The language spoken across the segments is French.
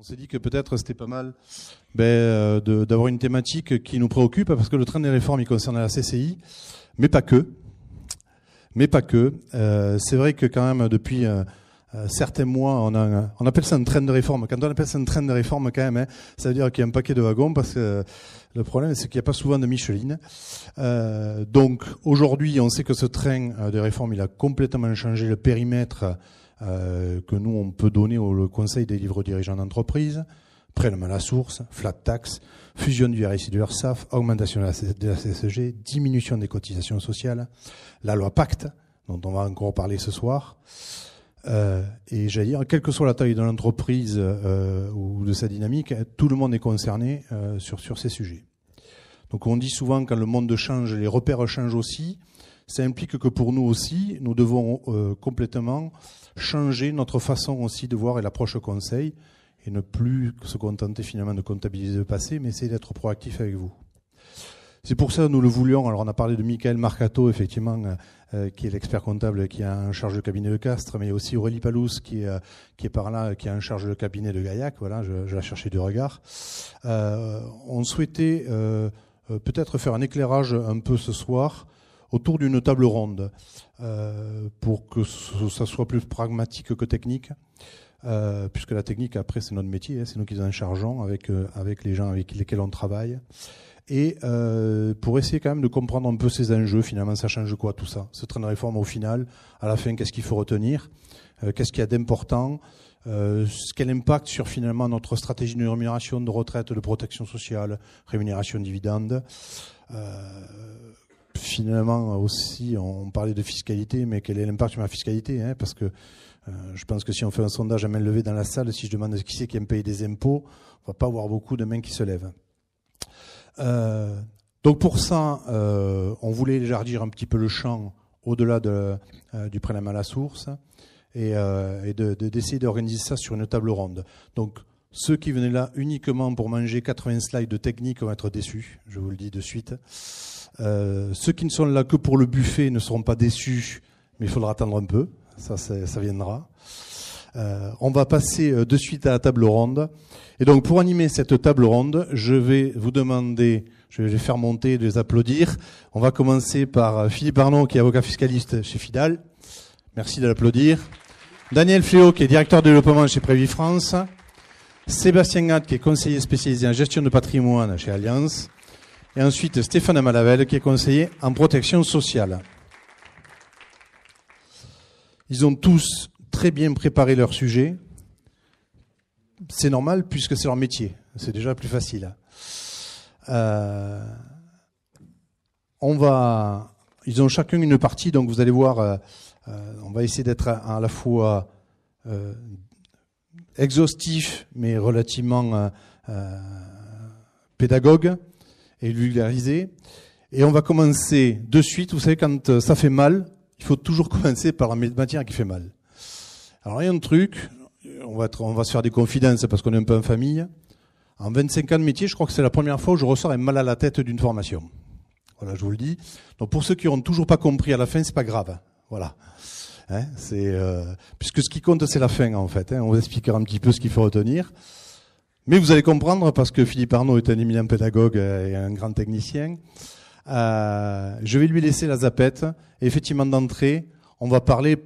On s'est dit que peut-être c'était pas mal d'avoir une thématique qui nous préoccupe, parce que le train des réformes, il concerne la CCI, mais pas que. C'est vrai que quand même, depuis certains mois, on appelle ça un train de réforme. Quand on appelle ça un train de réforme, quand même, ça veut dire qu'il y a un paquet de wagons, parce que le problème, c'est qu'il n'y a pas souvent de Micheline. Donc aujourd'hui, on sait que ce train de réforme, il a complètement changé le périmètre que nous, on peut donner au Conseil des livres dirigeants d'entreprise. Prélèvement à la source, flat tax, fusion du RSI de l'URSSAF, augmentation de la CSG, diminution des cotisations sociales, la loi Pacte, dont on va encore parler ce soir. Et j'allais dire, quelle que soit la taille de l'entreprise ou de sa dynamique, tout le monde est concerné sur ces sujets. Donc on dit souvent, quand le monde change, les repères changent aussi. Ça implique que pour nous aussi, nous devons complètement changer notre façon aussi de voir et l'approche au Conseil, et ne plus se contenter finalement de comptabiliser le passé, mais essayer d'être proactif avec vous. C'est pour ça que nous le voulions. Alors on a parlé de Michael Marcato, effectivement, qui est l'expert comptable qui a en charge le cabinet de Castres, mais aussi Aurélie Palous qui est par là, qui a en charge le cabinet de Gaillac. Voilà, je la cherchais du regard. On souhaitait peut-être faire un éclairage un peu ce soir autour d'une table ronde, pour que ça soit plus pragmatique que technique. Puisque la technique, après, c'est notre métier, c'est nous qui en chargeons avec les gens avec lesquels on travaille. Et pour essayer quand même de comprendre un peu ces enjeux, finalement, ça change quoi tout ça? Ce train de réforme, au final, à la fin, qu'est-ce qu'il faut retenir? Qu'est-ce qu'il y a d'important? Quel impact sur finalement notre stratégie de rémunération, de retraite, de protection sociale, rémunération dividende? Finalement aussi, on parlait de fiscalité, mais quel est l'impact sur la fiscalité, parce que je pense que si on fait un sondage à main levée dans la salle, si je demande qui c'est qui aime payer des impôts, on va pas avoir beaucoup de mains qui se lèvent. Donc pour ça, on voulait élargir un petit peu le champ au-delà du prélèvement à la source et d'essayer d'organiser ça sur une table ronde. Donc ceux qui venaient là uniquement pour manger 80 slides de technique vont être déçus, je vous le dis de suite. Ceux qui ne sont là que pour le buffet ne seront pas déçus, mais il faudra attendre un peu. Ça viendra. On va passer de suite à la table ronde. Et donc, pour animer cette table ronde, je vais vous demander, je vais les faire monter, de les applaudir. On va commencer par Philippe Arnaud, qui est avocat fiscaliste chez Fidal. Merci de l'applaudir. Daniel Fléau, qui est directeur de développement chez Prévi France. Sébastien Gatt, qui est conseiller spécialisé en gestion de patrimoine chez Allianz. Et ensuite, Stéphane Malavel, qui est conseiller en protection sociale. Ils ont tous très bien préparé leur sujet. C'est normal puisque c'est leur métier. C'est déjà plus facile. Ils ont chacun une partie, donc vous allez voir, on va essayer d'être à la fois exhaustif, mais relativement pédagogue et vulgarisé. Et on va commencer de suite. Vous savez, quand ça fait mal, il faut toujours commencer par la matière qui fait mal. Alors il y a un truc, on va se faire des confidences parce qu'on est un peu en famille. En 25 ans de métier, je crois que c'est la première fois où je ressors un mal à la tête d'une formation. Voilà, je vous le dis. Donc pour ceux qui n'auront toujours pas compris à la fin, c'est pas grave. Voilà. Puisque ce qui compte, c'est la fin en fait. On vous expliquera un petit peu ce qu'il faut retenir. Mais vous allez comprendre parce que Philippe Arnaud est un éminent pédagogue et un grand technicien. Je vais lui laisser la zapette. Et effectivement, d'entrée, on va parler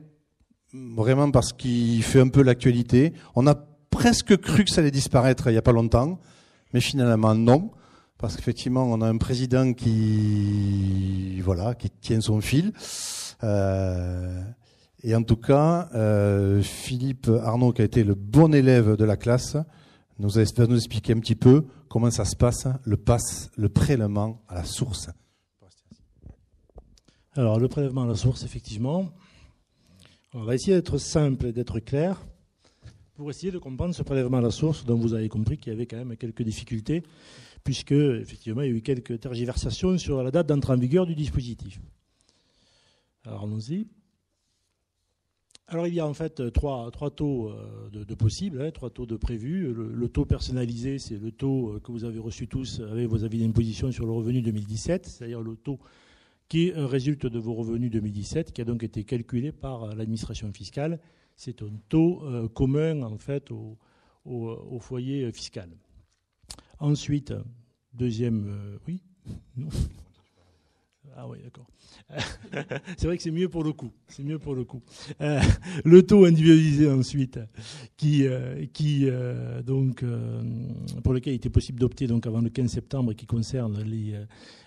vraiment parce qu'il fait un peu l'actualité. On a presque cru que ça allait disparaître il n'y a pas longtemps, mais finalement non, parce qu'effectivement, on a un président qui tient son fil. Et en tout cas, Philippe Arnaud, qui a été le bon élève de la classe, va nous expliquer un petit peu comment ça se passe, le prélèvement à la source. Alors, le prélèvement à la source, effectivement, on va essayer d'être simple et d'être clair pour essayer de comprendre ce prélèvement à la source dont vous avez compris qu'il y avait quand même quelques difficultés puisque, effectivement, il y a eu quelques tergiversations sur la date d'entrée en vigueur du dispositif. Alors, allons-y. Alors, il y a en fait trois taux de possibles, trois taux de prévus. Le taux personnalisé, c'est le taux que vous avez reçu tous avec vos avis d'imposition sur le revenu 2017, c'est-à-dire le taux qui résulte de vos revenus 2017, qui a donc été calculé par l'administration fiscale. C'est un taux commun en fait aux au foyer fiscal. Ensuite, deuxième... oui non. Ah oui, d'accord. C'est vrai que c'est mieux pour le coup. Le taux individualisé ensuite, pour lequel il était possible d'opter donc avant le 15 septembre et qui concerne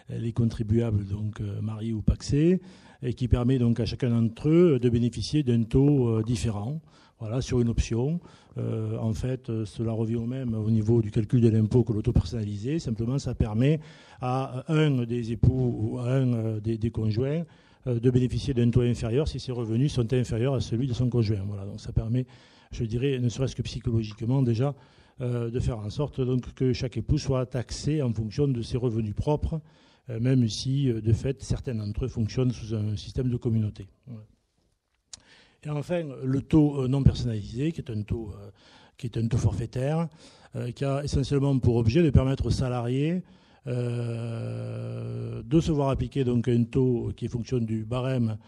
les contribuables donc mariés ou pacsés et qui permet donc à chacun d'entre eux de bénéficier d'un taux différent. Voilà, sur une option. En fait, cela revient au même au niveau du calcul de l'impôt que l'auto personnalisé. Simplement, ça permet à un des époux ou à un des conjoints de bénéficier d'un taux inférieur si ses revenus sont inférieurs à celui de son conjoint. Voilà, donc ça permet, je dirais, ne serait-ce que psychologiquement déjà, de faire en sorte donc, que chaque époux soit taxé en fonction de ses revenus propres, même si, de fait, certains d'entre eux fonctionnent sous un système de communauté. Voilà. Et enfin, le taux non personnalisé, qui est un taux forfaitaire, qui a essentiellement pour objet de permettre aux salariés de se voir appliquer donc un taux qui est fonction du barème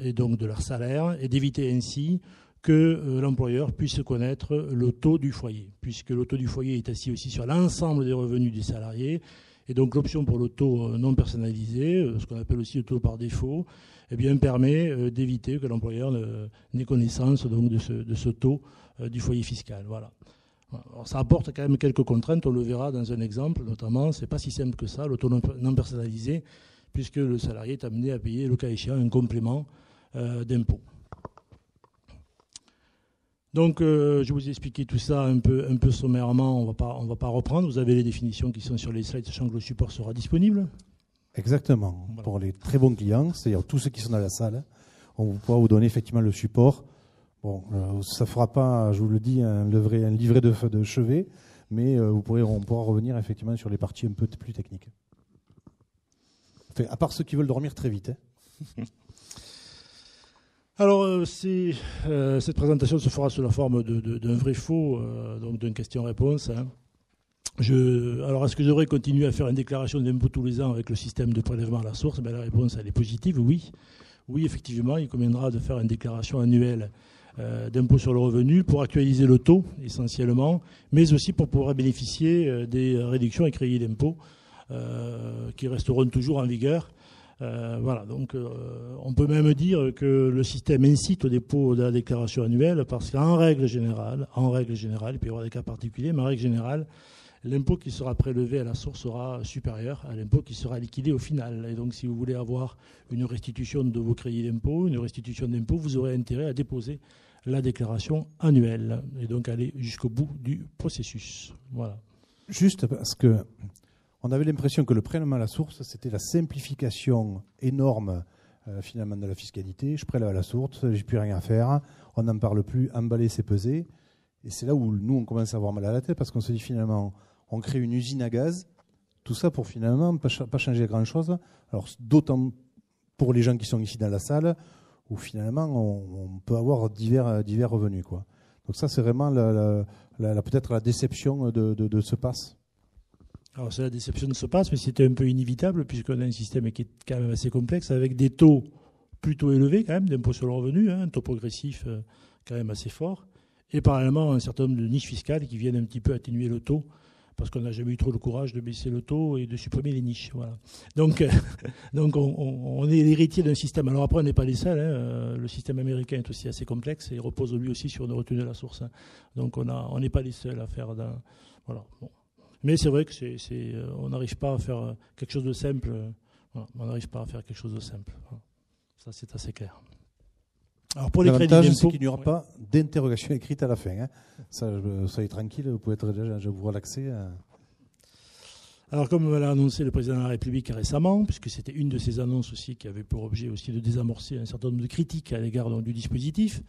et donc de leur salaire, et d'éviter ainsi que l'employeur puisse connaître le taux du foyer, puisque le taux du foyer est assis aussi sur l'ensemble des revenus des salariés. Et donc l'option pour le taux non personnalisé, ce qu'on appelle aussi le taux par défaut, eh bien, permet d'éviter que l'employeur n'ait connaissance donc, de ce taux du foyer fiscal. Voilà. Alors, ça apporte quand même quelques contraintes, on le verra dans un exemple, notamment, c'est pas si simple que ça, le taux non personnalisé, puisque le salarié est amené à payer, le cas échéant, un complément d'impôt. Donc, je vous ai expliqué tout ça un peu sommairement, on va pas reprendre. Vous avez les définitions qui sont sur les slides, sachant que le support sera disponible. Exactement. Voilà. Pour les très bons clients, c'est-à-dire tous ceux qui sont dans la salle, on pourra vous donner effectivement le support. Bon, ça ne fera pas, je vous le dis, un livret de chevet, mais on pourra revenir effectivement sur les parties un peu plus techniques. Enfin, à part ceux qui veulent dormir très vite. Hein. Alors, cette présentation se fera sous la forme d'un vrai faux, donc d'une question-réponse. Hein. Alors, est-ce que je devrais continuer à faire une déclaration d'impôt tous les ans avec le système de prélèvement à la source ? La réponse, elle est positive, oui. Oui, effectivement, il conviendra de faire une déclaration annuelle d'impôt sur le revenu pour actualiser le taux, essentiellement, mais aussi pour pouvoir bénéficier des réductions et crédits d'impôt qui resteront toujours en vigueur. Voilà, donc on peut même dire que le système incite au dépôt de la déclaration annuelle parce qu'en règle générale, il peut y avoir des cas particuliers, mais en règle générale, l'impôt qui sera prélevé à la source sera supérieur à l'impôt qui sera liquidé au final. Et donc, si vous voulez avoir une restitution de vos crédits d'impôt, une restitution d'impôt, vous aurez intérêt à déposer la déclaration annuelle et donc aller jusqu'au bout du processus. Voilà. Juste parce que on avait l'impression que le prélèvement à la source, c'était la simplification énorme finalement de la fiscalité. Je prélève à la source, j'ai plus rien à faire, on n'en parle plus, emballer, c'est peser. Et c'est là où nous, on commence à avoir mal à la tête parce qu'on se dit finalement, on crée une usine à gaz, tout ça pour finalement pas changer grand-chose. Alors d'autant pour les gens qui sont ici dans la salle, où finalement on peut avoir divers revenus, quoi. Donc ça, c'est vraiment peut-être la déception de ce pass. Alors c'est la déception de ce pass, mais c'était un peu inévitable puisqu'on a un système qui est quand même assez complexe avec des taux plutôt élevés quand même d'impôt sur le revenu, un taux progressif quand même assez fort, et parallèlement un certain nombre de niches fiscales qui viennent un petit peu atténuer le taux parce qu'on n'a jamais eu trop le courage de baisser le taux et de supprimer les niches. Voilà. Donc on est l'héritier d'un système. Alors après, on n'est pas les seuls. Le système américain est aussi assez complexe et repose lui aussi sur une retenue de la source. Donc on n'est pas les seuls à faire. Voilà. Bon. Mais c'est vrai que on n'arrive pas à faire quelque chose de simple. Voilà. On n'arrive pas à faire quelque chose de simple. Voilà. Ça, c'est assez clair. Alors pour les crédits d'impôt, c'est qu'il n'y aura pas d'interrogation écrite à la fin. Hein. Ça, soyez tranquille, vous pouvez être déjà vous relaxer. Alors comme l'a annoncé le président de la République récemment, puisque c'était une de ses annonces aussi qui avait pour objet aussi de désamorcer un certain nombre de critiques à l'égard du dispositif,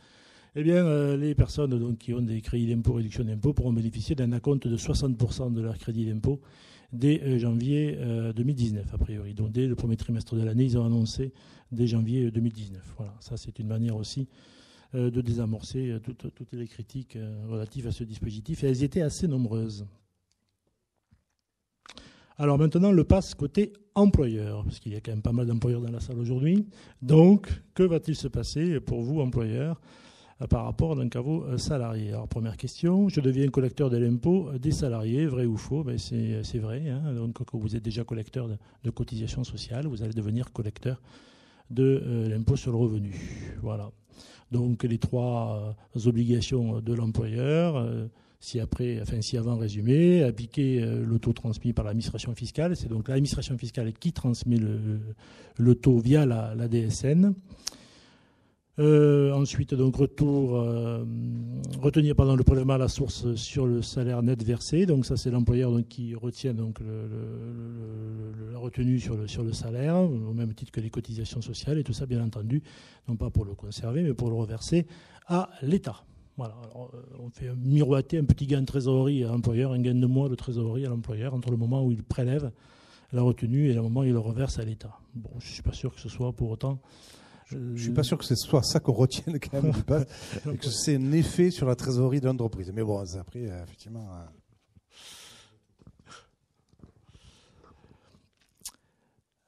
eh bien les personnes donc, qui ont des crédits d'impôt, réduction d'impôt, pourront bénéficier d'un acompte de 60% de leur crédit d'impôt dès janvier 2019, a priori. Donc dès le premier trimestre de l'année, ils ont annoncé dès janvier 2019. Voilà, ça c'est une manière aussi de désamorcer toutes les critiques relatives à ce dispositif, et elles étaient assez nombreuses. Alors maintenant, le pass côté employeur, parce qu'il y a quand même pas mal d'employeurs dans la salle aujourd'hui. Donc, que va-t-il se passer pour vous, employeurs ? par rapport donc, à vos salariés. Alors, première question, je deviens collecteur de l'impôt des salariés, vrai ou faux? Ben, c'est vrai. Hein. Donc, quand vous êtes déjà collecteur de cotisations sociales, vous allez devenir collecteur de l'impôt sur le revenu. Voilà. Donc, les trois obligations de l'employeur, si avant résumé, appliquer le taux transmis par l'administration fiscale. C'est donc l'administration fiscale qui transmet le taux via la DSN. Ensuite, donc, retenir le prélèvement à la source sur le salaire net versé. Donc, ça, c'est l'employeur donc, qui retient donc, la retenue sur le salaire, au même titre que les cotisations sociales, et tout ça, bien entendu, non pas pour le conserver, mais pour le reverser à l'État. Voilà. Alors, on fait miroiter un petit gain de trésorerie à l'employeur, un gain de mois de trésorerie à l'employeur entre le moment où il prélève la retenue et le moment où il le reverse à l'État. Bon, je ne suis pas sûr que ce soit pour autant... Je ne suis pas sûr que ce soit ça qu'on retienne quand même du PAS, et que c'est un effet sur la trésorerie de l'entreprise. Mais bon, après, effectivement...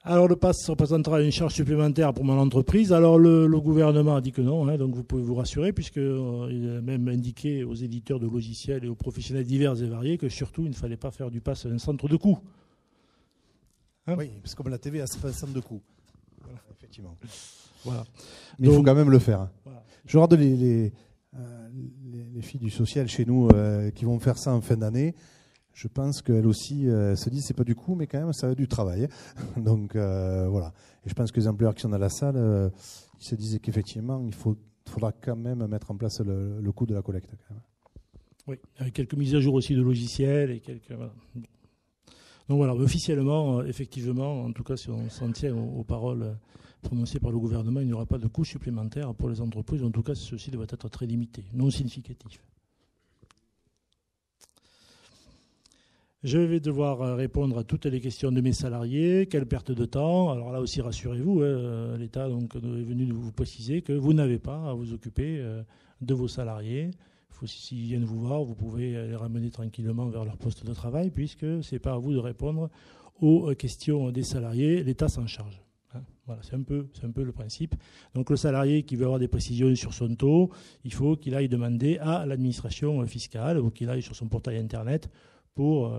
Alors le PAS représentera une charge supplémentaire pour mon entreprise. Alors le gouvernement a dit que non, hein, donc vous pouvez vous rassurer, puisqu'il a même indiqué aux éditeurs de logiciels et aux professionnels divers et variés que surtout il ne fallait pas faire du PAS un centre de coût. Hein? Oui, parce que comme la TVA, c'est pas un centre de coût. Voilà, effectivement. Voilà. Mais donc, il faut quand même le faire. Hein. Voilà. Je regarde les filles du social chez nous qui vont faire ça en fin d'année. Je pense qu'elles aussi se disent c'est pas du coup, mais quand même ça va du travail. Donc voilà. Et je pense que les employeurs qui sont dans la salle, ils se disent qu'effectivement il faudra quand même mettre en place le coût de la collecte. Quand même. Oui, avec quelques mises à jour aussi de logiciels et quelques. Voilà. Donc voilà, officiellement, effectivement, en tout cas si on s'en tient aux paroles prononcées par le gouvernement, il n'y aura pas de coûts supplémentaires pour les entreprises. En tout cas, ceci devrait être très limité, non significatif. Je vais devoir répondre à toutes les questions de mes salariés. Quelle perte de temps? Alors là aussi, rassurez-vous, l'État donc, est venu vous préciser que vous n'avez pas à vous occuper de vos salariés. S'ils viennent vous voir, vous pouvez les ramener tranquillement vers leur poste de travail, puisque ce n'est pas à vous de répondre aux questions des salariés. L'État s'en charge. Hein, voilà, c'est un peu le principe. Donc le salarié qui veut avoir des précisions sur son taux, il faut qu'il aille demander à l'administration fiscale ou qu'il aille sur son portail Internet pour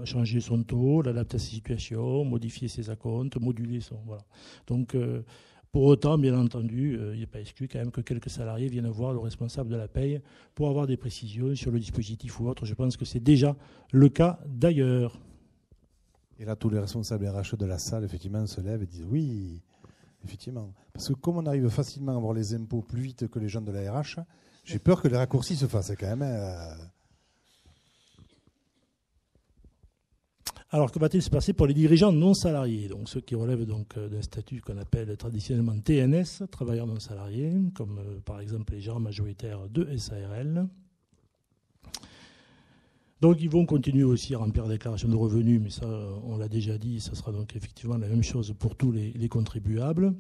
changer son taux, l'adapter à sa situation, modifier ses acomptes, moduler son... Voilà. Donc, pour autant, bien entendu, il n'est pas exclu quand même que quelques salariés viennent voir le responsable de la paye pour avoir des précisions sur le dispositif ou autre. Je pense que c'est déjà le cas d'ailleurs. Et là, tous les responsables RH de la salle, effectivement, se lèvent et disent oui, effectivement. Parce que comme on arrive facilement à avoir les impôts plus vite que les gens de la RH, j'ai peur que les raccourcis se fassent quand même... Alors, que va-t-il se passer pour les dirigeants non salariés? Donc, ceux qui relèvent donc d'un statut qu'on appelle traditionnellement TNS, travailleurs non salariés, comme par exemple les gens majoritaires de SARL. Donc, ils vont continuer aussi à remplir la déclaration de revenus, mais ça, on l'a déjà dit, ça sera donc effectivement la même chose pour tous les contribuables.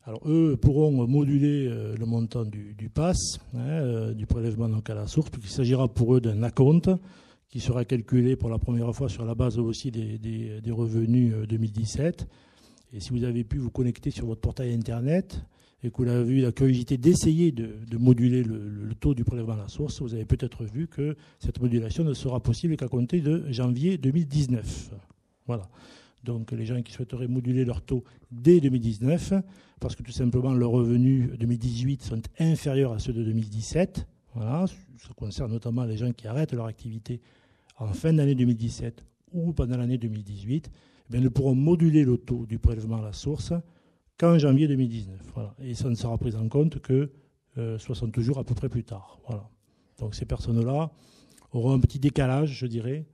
Alors, eux pourront moduler le montant du PAS, du prélèvement donc à la source, puisqu'il s'agira pour eux d'un acompte qui sera calculé pour la première fois sur la base aussi des revenus 2017. Et si vous avez pu vous connecter sur votre portail Internet et que vous avez eu la curiosité d'essayer de moduler le taux du prélèvement à la source, vous avez peut-être vu que cette modulation ne sera possible qu'à compter de janvier 2019. Voilà. Donc les gens qui souhaiteraient moduler leur taux dès 2019, parce que tout simplement leurs revenus 2018 sont inférieurs à ceux de 2017, voilà, ça concerne notamment les gens qui arrêtent leur activité en fin d'année 2017 ou pendant l'année 2018, eh bien, nous pourrons moduler le taux du prélèvement à la source qu'en janvier 2019. Voilà. Et ça ne sera pris en compte que 60 jours à peu près plus tard. Voilà. Donc ces personnes-là auront un petit décalage, je dirais,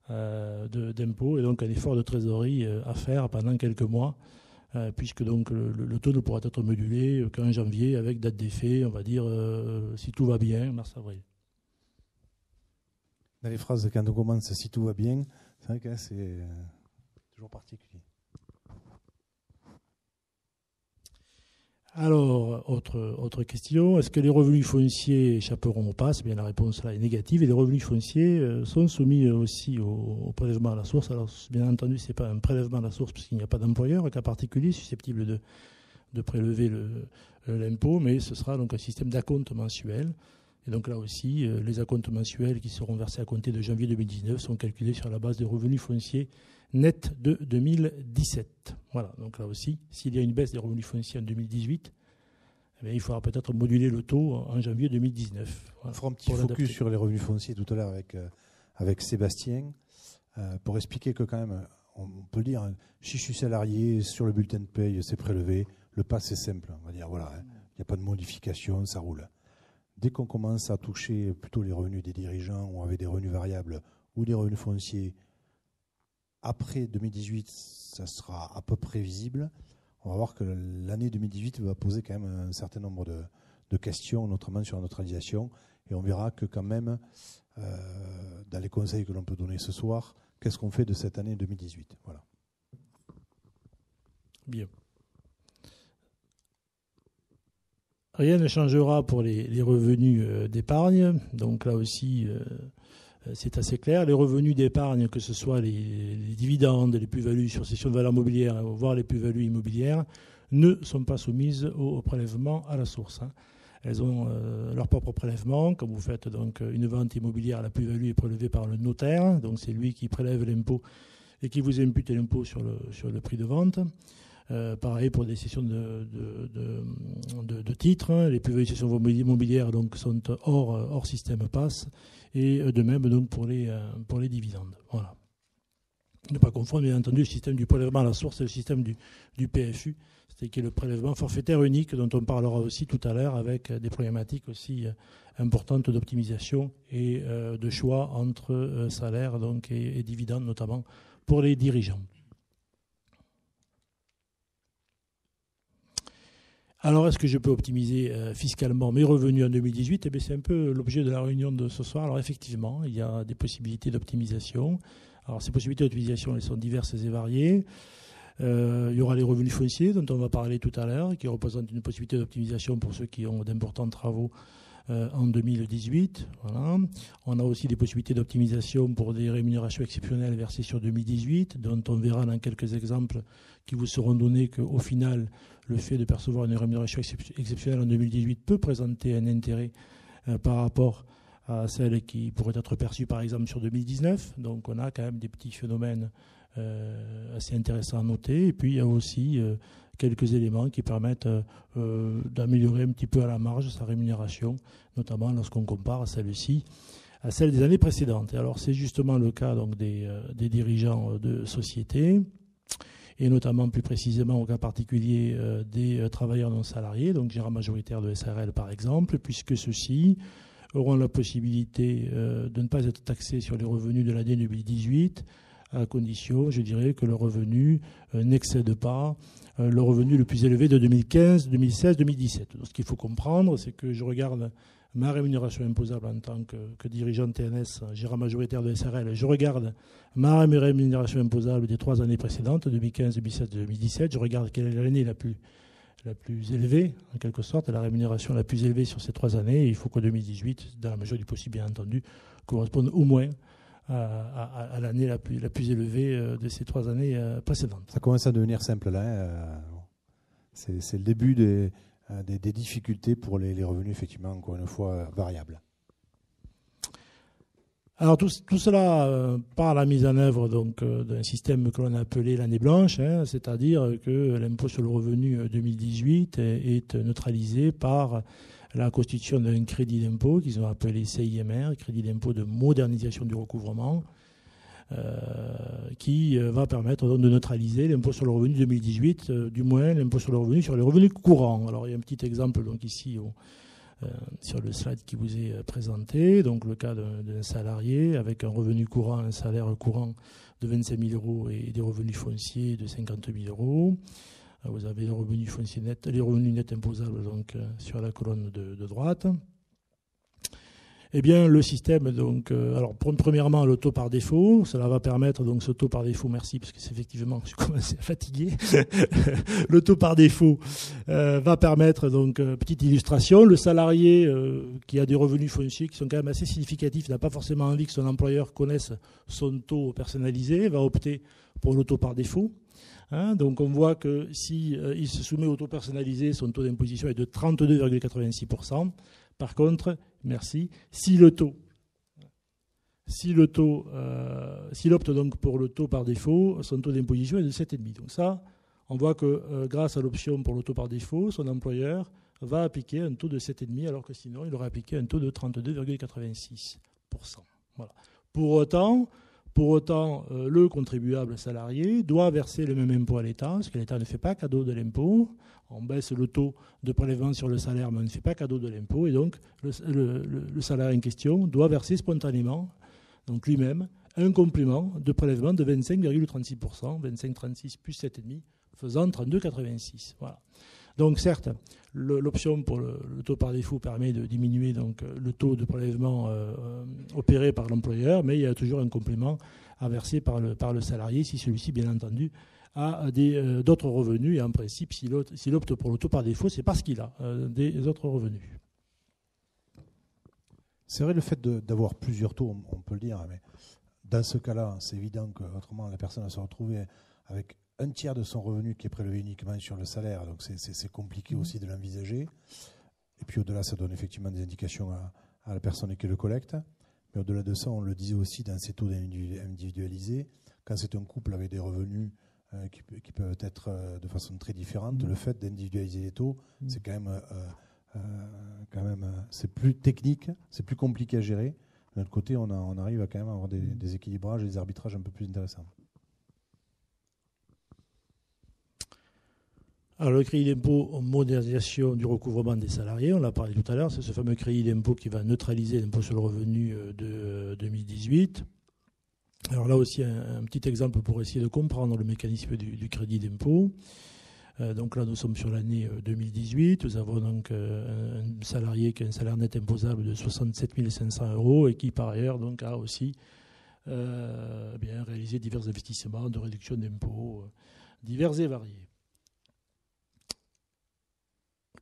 d'impôts et donc un effort de trésorerie à faire pendant quelques mois, puisque donc le taux ne pourra être modulé qu'en janvier avec date d'effet, on va dire, si tout va bien, mars-avril. Dans les phrases, quand on commence si tout va bien, c'est vrai que c'est toujours particulier. Alors, autre question, est-ce que les revenus fonciers échapperont au PAS? Bien, la réponse là est négative et les revenus fonciers sont soumis aussi au prélèvement à la source. Alors, bien entendu, ce n'est pas un prélèvement à la source puisqu'il n'y a pas d'employeur, un cas particulier susceptible de prélever l'impôt, mais ce sera donc un système d'acompte mensuel. Et donc là aussi, les acomptes mensuels qui seront versés à compter de janvier 2019 sont calculés sur la base des revenus fonciers nets de 2017. Voilà, donc là aussi, s'il y a une baisse des revenus fonciers en 2018, eh bien, il faudra peut-être moduler le taux en janvier 2019. Voilà, on fera un petit focus sur les revenus fonciers tout à l'heure avec Sébastien, pour expliquer que quand même, on peut dire, si je suis salarié, sur le bulletin de paye, c'est prélevé, le pas c'est simple, on va dire, voilà, il n'y a pas de modification, ça roule. Dès qu'on commence à toucher plutôt les revenus des dirigeants ou avec des revenus variables ou des revenus fonciers, après 2018, ça sera à peu près visible. On va voir que l'année 2018 va poser quand même un certain nombre de questions, notamment sur la neutralisation. Et on verra que quand même, dans les conseils que l'on peut donner ce soir, qu'est-ce qu'on fait de cette année 2018 ? Voilà. Bien. Rien ne changera pour les revenus d'épargne. Donc là aussi, c'est assez clair. Les revenus d'épargne, que ce soit les dividendes, les plus-values sur cession de valeur mobilière, voire les plus-values immobilières, ne sont pas soumises au prélèvement à la source. Elles ont leur propre prélèvement. Quand vous faites donc une vente immobilière, la plus-value est prélevée par le notaire. Donc c'est lui qui prélève l'impôt et qui vous impute l'impôt sur le prix de vente. Pareil pour des cessions de titres. Les plus-values de cessions immobilières donc, sont hors système PAS. Et de même donc, pour les dividendes. Voilà. Ne pas confondre, bien entendu, le système du prélèvement à la source et le système du PFU, c'est-à-dire le prélèvement forfaitaire unique, dont on parlera aussi tout à l'heure, avec des problématiques aussi importantes d'optimisation et de choix entre salaire donc, et dividendes, notamment pour les dirigeants. Alors, est-ce que je peux optimiser fiscalement mes revenus en 2018 ? Eh bien, c'est un peu l'objet de la réunion de ce soir. Alors, effectivement, il y a des possibilités d'optimisation. Alors, ces possibilités d'optimisation, elles sont diverses et variées. Il y aura les revenus fonciers, dont on va parler tout à l'heure, qui représentent une possibilité d'optimisation pour ceux qui ont d'importants travaux en 2018. Voilà. On a aussi des possibilités d'optimisation pour des rémunérations exceptionnelles versées sur 2018, dont on verra dans quelques exemples qui vous seront donnés qu'au final, le fait de percevoir une rémunération exceptionnelle en 2018 peut présenter un intérêt par rapport à celle qui pourrait être perçue par exemple sur 2019. Donc on a quand même des petits phénomènes assez intéressants à noter. Et puis il y a aussi quelques éléments qui permettent d'améliorer un petit peu à la marge sa rémunération, notamment lorsqu'on compare celle-ci à celle des années précédentes. Et alors c'est justement le cas donc, des dirigeants de sociétés, et notamment plus précisément au cas particulier des travailleurs non salariés, donc gérants majoritaires de SARL par exemple, puisque ceux-ci auront la possibilité de ne pas être taxés sur les revenus de l'année 2018, à condition, je dirais, que le revenu n'excède pas le revenu le plus élevé de 2015, 2016, 2017. Donc, ce qu'il faut comprendre, c'est que je regarde ma rémunération imposable en tant que dirigeant TNS, gérant majoritaire de SRL, je regarde ma rémunération imposable des 3 années précédentes, 2015, 2016, 2017, je regarde quelle est l'année la plus élevée, en quelque sorte, la rémunération la plus élevée sur ces 3 années, et il faut que 2018, dans la mesure du possible bien entendu, corresponde au moins à l'année la plus élevée de ces 3 années précédentes. Ça commence à devenir simple là. C'est le début des difficultés pour les revenus, effectivement, encore une fois, variables. Alors tout cela par la mise en œuvre donc d'un système que l'on a appelé l'année blanche, c'est-à-dire que l'impôt sur le revenu 2018 est neutralisé par la constitution d'un crédit d'impôt qu'ils ont appelé CIMR, crédit d'impôt de modernisation du recouvrement, qui va permettre donc de neutraliser l'impôt sur le revenu 2018, du moins l'impôt sur le revenu sur les revenus courants. Alors il y a un petit exemple donc ici sur le slide qui vous est présenté, donc le cas d'un salarié avec un revenu courant, un salaire courant de 25 000 euros et des revenus fonciers de 50 000 euros. Vous avez les revenus fonciers nets, les revenus nets imposables donc sur la colonne de droite. Eh bien, le système, donc, alors premièrement, le taux par défaut, cela va permettre, donc ce taux par défaut, merci, parce que c'est effectivement, je commence à fatiguer. Le taux par défaut va permettre, donc, petite illustration, le salarié qui a des revenus fonciers qui sont quand même assez significatifs, n'a pas forcément envie que son employeur connaisse son taux personnalisé, va opter pour le taux par défaut. Donc on voit que si il se soumet au taux personnalisé, son taux d'imposition est de 32,86%. Par contre, merci, s'il opte donc pour le taux par défaut, son taux d'imposition est de 7,5%. Donc ça, on voit que grâce à l'option pour le taux par défaut, son employeur va appliquer un taux de 7,5% alors que sinon il aurait appliqué un taux de 32,86%. Voilà. Pour autant, le contribuable salarié doit verser le même impôt à l'État, parce que l'État ne fait pas cadeau de l'impôt. On baisse le taux de prélèvement sur le salaire, mais on ne fait pas cadeau de l'impôt. Et donc, le salarié en question doit verser spontanément, donc lui-même, un complément de prélèvement de 25,36%, 25,36 plus 7,5, faisant 32,86. Voilà. Donc certes, l'option pour le taux par défaut permet de diminuer donc, le taux de prélèvement opéré par l'employeur, mais il y a toujours un complément à verser par le salarié si celui-ci, bien entendu, a d'autres revenus. Et en principe, s'il opte pour le taux par défaut, c'est parce qu'il a des autres revenus. C'est vrai, le fait d'avoir plusieurs taux, on peut le dire, mais dans ce cas-là, c'est évident qu'autrement, la personne va se retrouver avec un tiers de son revenu qui est prélevé uniquement sur le salaire, donc c'est compliqué aussi de l'envisager. Et puis au-delà, ça donne effectivement des indications à la personne qui le collecte. Mais au-delà de ça, on le disait aussi dans ces taux individualisés, quand c'est un couple avec des revenus qui peuvent être de façon très différente, le fait d'individualiser les taux, c'est quand même c'est plus technique, c'est plus compliqué à gérer. De notre côté, on arrive à quand même avoir des équilibrages et des arbitrages un peu plus intéressants. Alors le crédit d'impôt en modernisation du recouvrement des salariés, on l'a parlé tout à l'heure, c'est ce fameux crédit d'impôt qui va neutraliser l'impôt sur le revenu de 2018. Alors là aussi, un petit exemple pour essayer de comprendre le mécanisme du crédit d'impôt. Donc là, nous sommes sur l'année 2018. Nous avons donc un salarié qui a un salaire net imposable de 67 500 € et qui, par ailleurs, donc, a aussi réalisé divers investissements de réduction d'impôts divers et variés.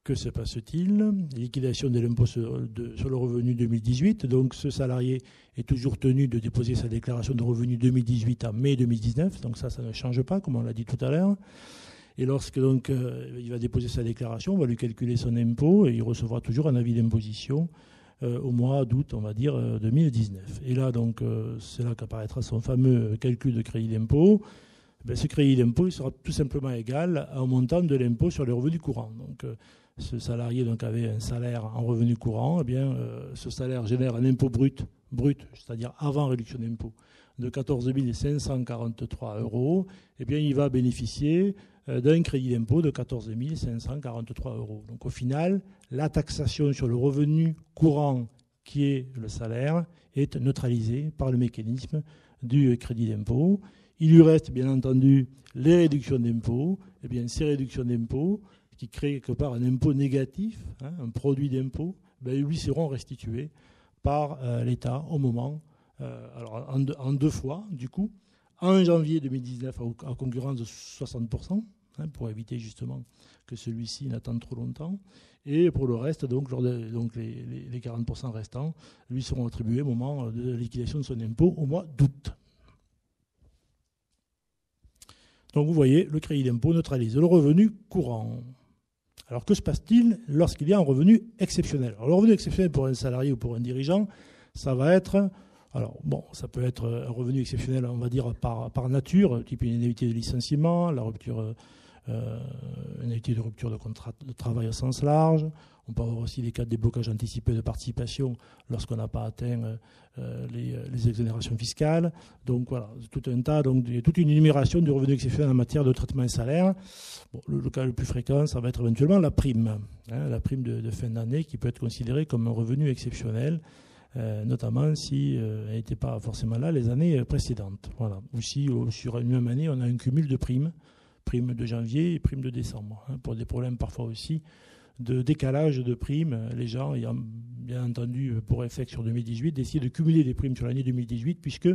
Que se passe-t-il? Liquidation de l'impôt sur le revenu 2018. Donc ce salarié est toujours tenu de déposer sa déclaration de revenu 2018 en mai 2019. Donc ça ne change pas, comme on l'a dit tout à l'heure. Et lorsque donc il va déposer sa déclaration, on va lui calculer son impôt et il recevra toujours un avis d'imposition au mois d'août, on va dire, 2019. Et là, donc, c'est là qu'apparaîtra son fameux calcul de crédit d'impôt. Ce crédit d'impôt il sera tout simplement égal au montant de l'impôt sur les revenus courants. Donc, ce salarié donc, avait un salaire en revenus courants. Ce salaire génère un impôt brut, c'est-à-dire avant réduction d'impôt, de 14 543 €. Il va bénéficier d'un crédit d'impôt de 14 543 €. Donc au final, la taxation sur le revenu courant qui est le salaire est neutralisée par le mécanisme du crédit d'impôt. Il lui reste bien entendu les réductions d'impôt. Ces réductions d'impôt qui créent quelque part un impôt négatif, un produit d'impôt, lui seront restitués par l'État au moment, en deux fois du coup, en janvier 2019 à concurrence de 60%, pour éviter justement que celui-ci n'attende trop longtemps. Et pour le reste, donc les 40% restants lui seront attribués au moment de la liquidation de son impôt au mois d'août. Donc vous voyez, le crédit d'impôt neutralise le revenu courant. Alors que se passe-t-il lorsqu'il y a un revenu exceptionnel? Alors le revenu exceptionnel pour un salarié ou pour un dirigeant, ça va être... ça peut être un revenu exceptionnel, on va dire, par nature, type une indemnité de licenciement, une indemnité de rupture de contrat de travail au sens large. On peut avoir aussi des cas de déblocage anticipé de participation lorsqu'on n'a pas atteint les exonérations fiscales. Donc voilà, toute une énumération du revenu exceptionnel en matière de traitement des salaires. Le cas le plus fréquent, ça va être éventuellement la prime. La prime de fin d'année qui peut être considérée comme un revenu exceptionnel. Notamment si elle n'était pas forcément là les années précédentes. Voilà. Ou si sur une même année, on a un cumul de primes de janvier et primes de décembre, pour des problèmes parfois aussi de décalage de primes, les gens ayant bien entendu pour effet sur 2018 d'essayer de cumuler des primes sur l'année 2018 puisque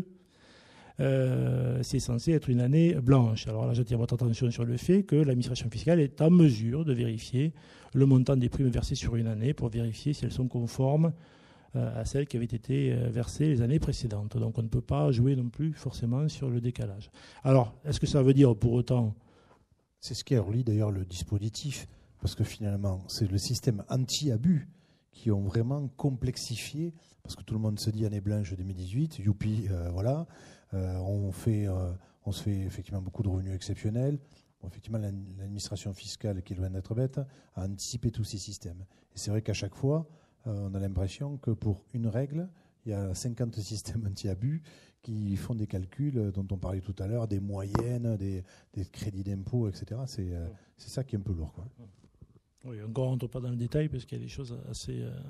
c'est censé être une année blanche. Alors là, j'attire votre attention sur le fait que l'administration fiscale est en mesure de vérifier le montant des primes versées sur une année pour vérifier si elles sont conformes à celles qui avaient été versées les années précédentes. Donc on ne peut pas jouer non plus forcément sur le décalage. Alors, est-ce que ça veut dire pour autant... C'est ce qui relie d'ailleurs le dispositif, parce que finalement, c'est le système anti-abus qui ont vraiment complexifié, parce que tout le monde se dit année blanche 2018, youpi, voilà, on se fait effectivement beaucoup de revenus exceptionnels. Bon, effectivement, l'administration fiscale, qui est loin d'être bête, a anticipé tous ces systèmes. Et c'est vrai qu'à chaque fois, on a l'impression que pour une règle, il y a 50 systèmes anti-abus qui font des calculs dont on parlait tout à l'heure, des moyennes, des crédits d'impôt, etc. C'est ça qui est un peu lourd, quoi. Oui, encore on ne rentre pas dans le détail parce qu'il y a des choses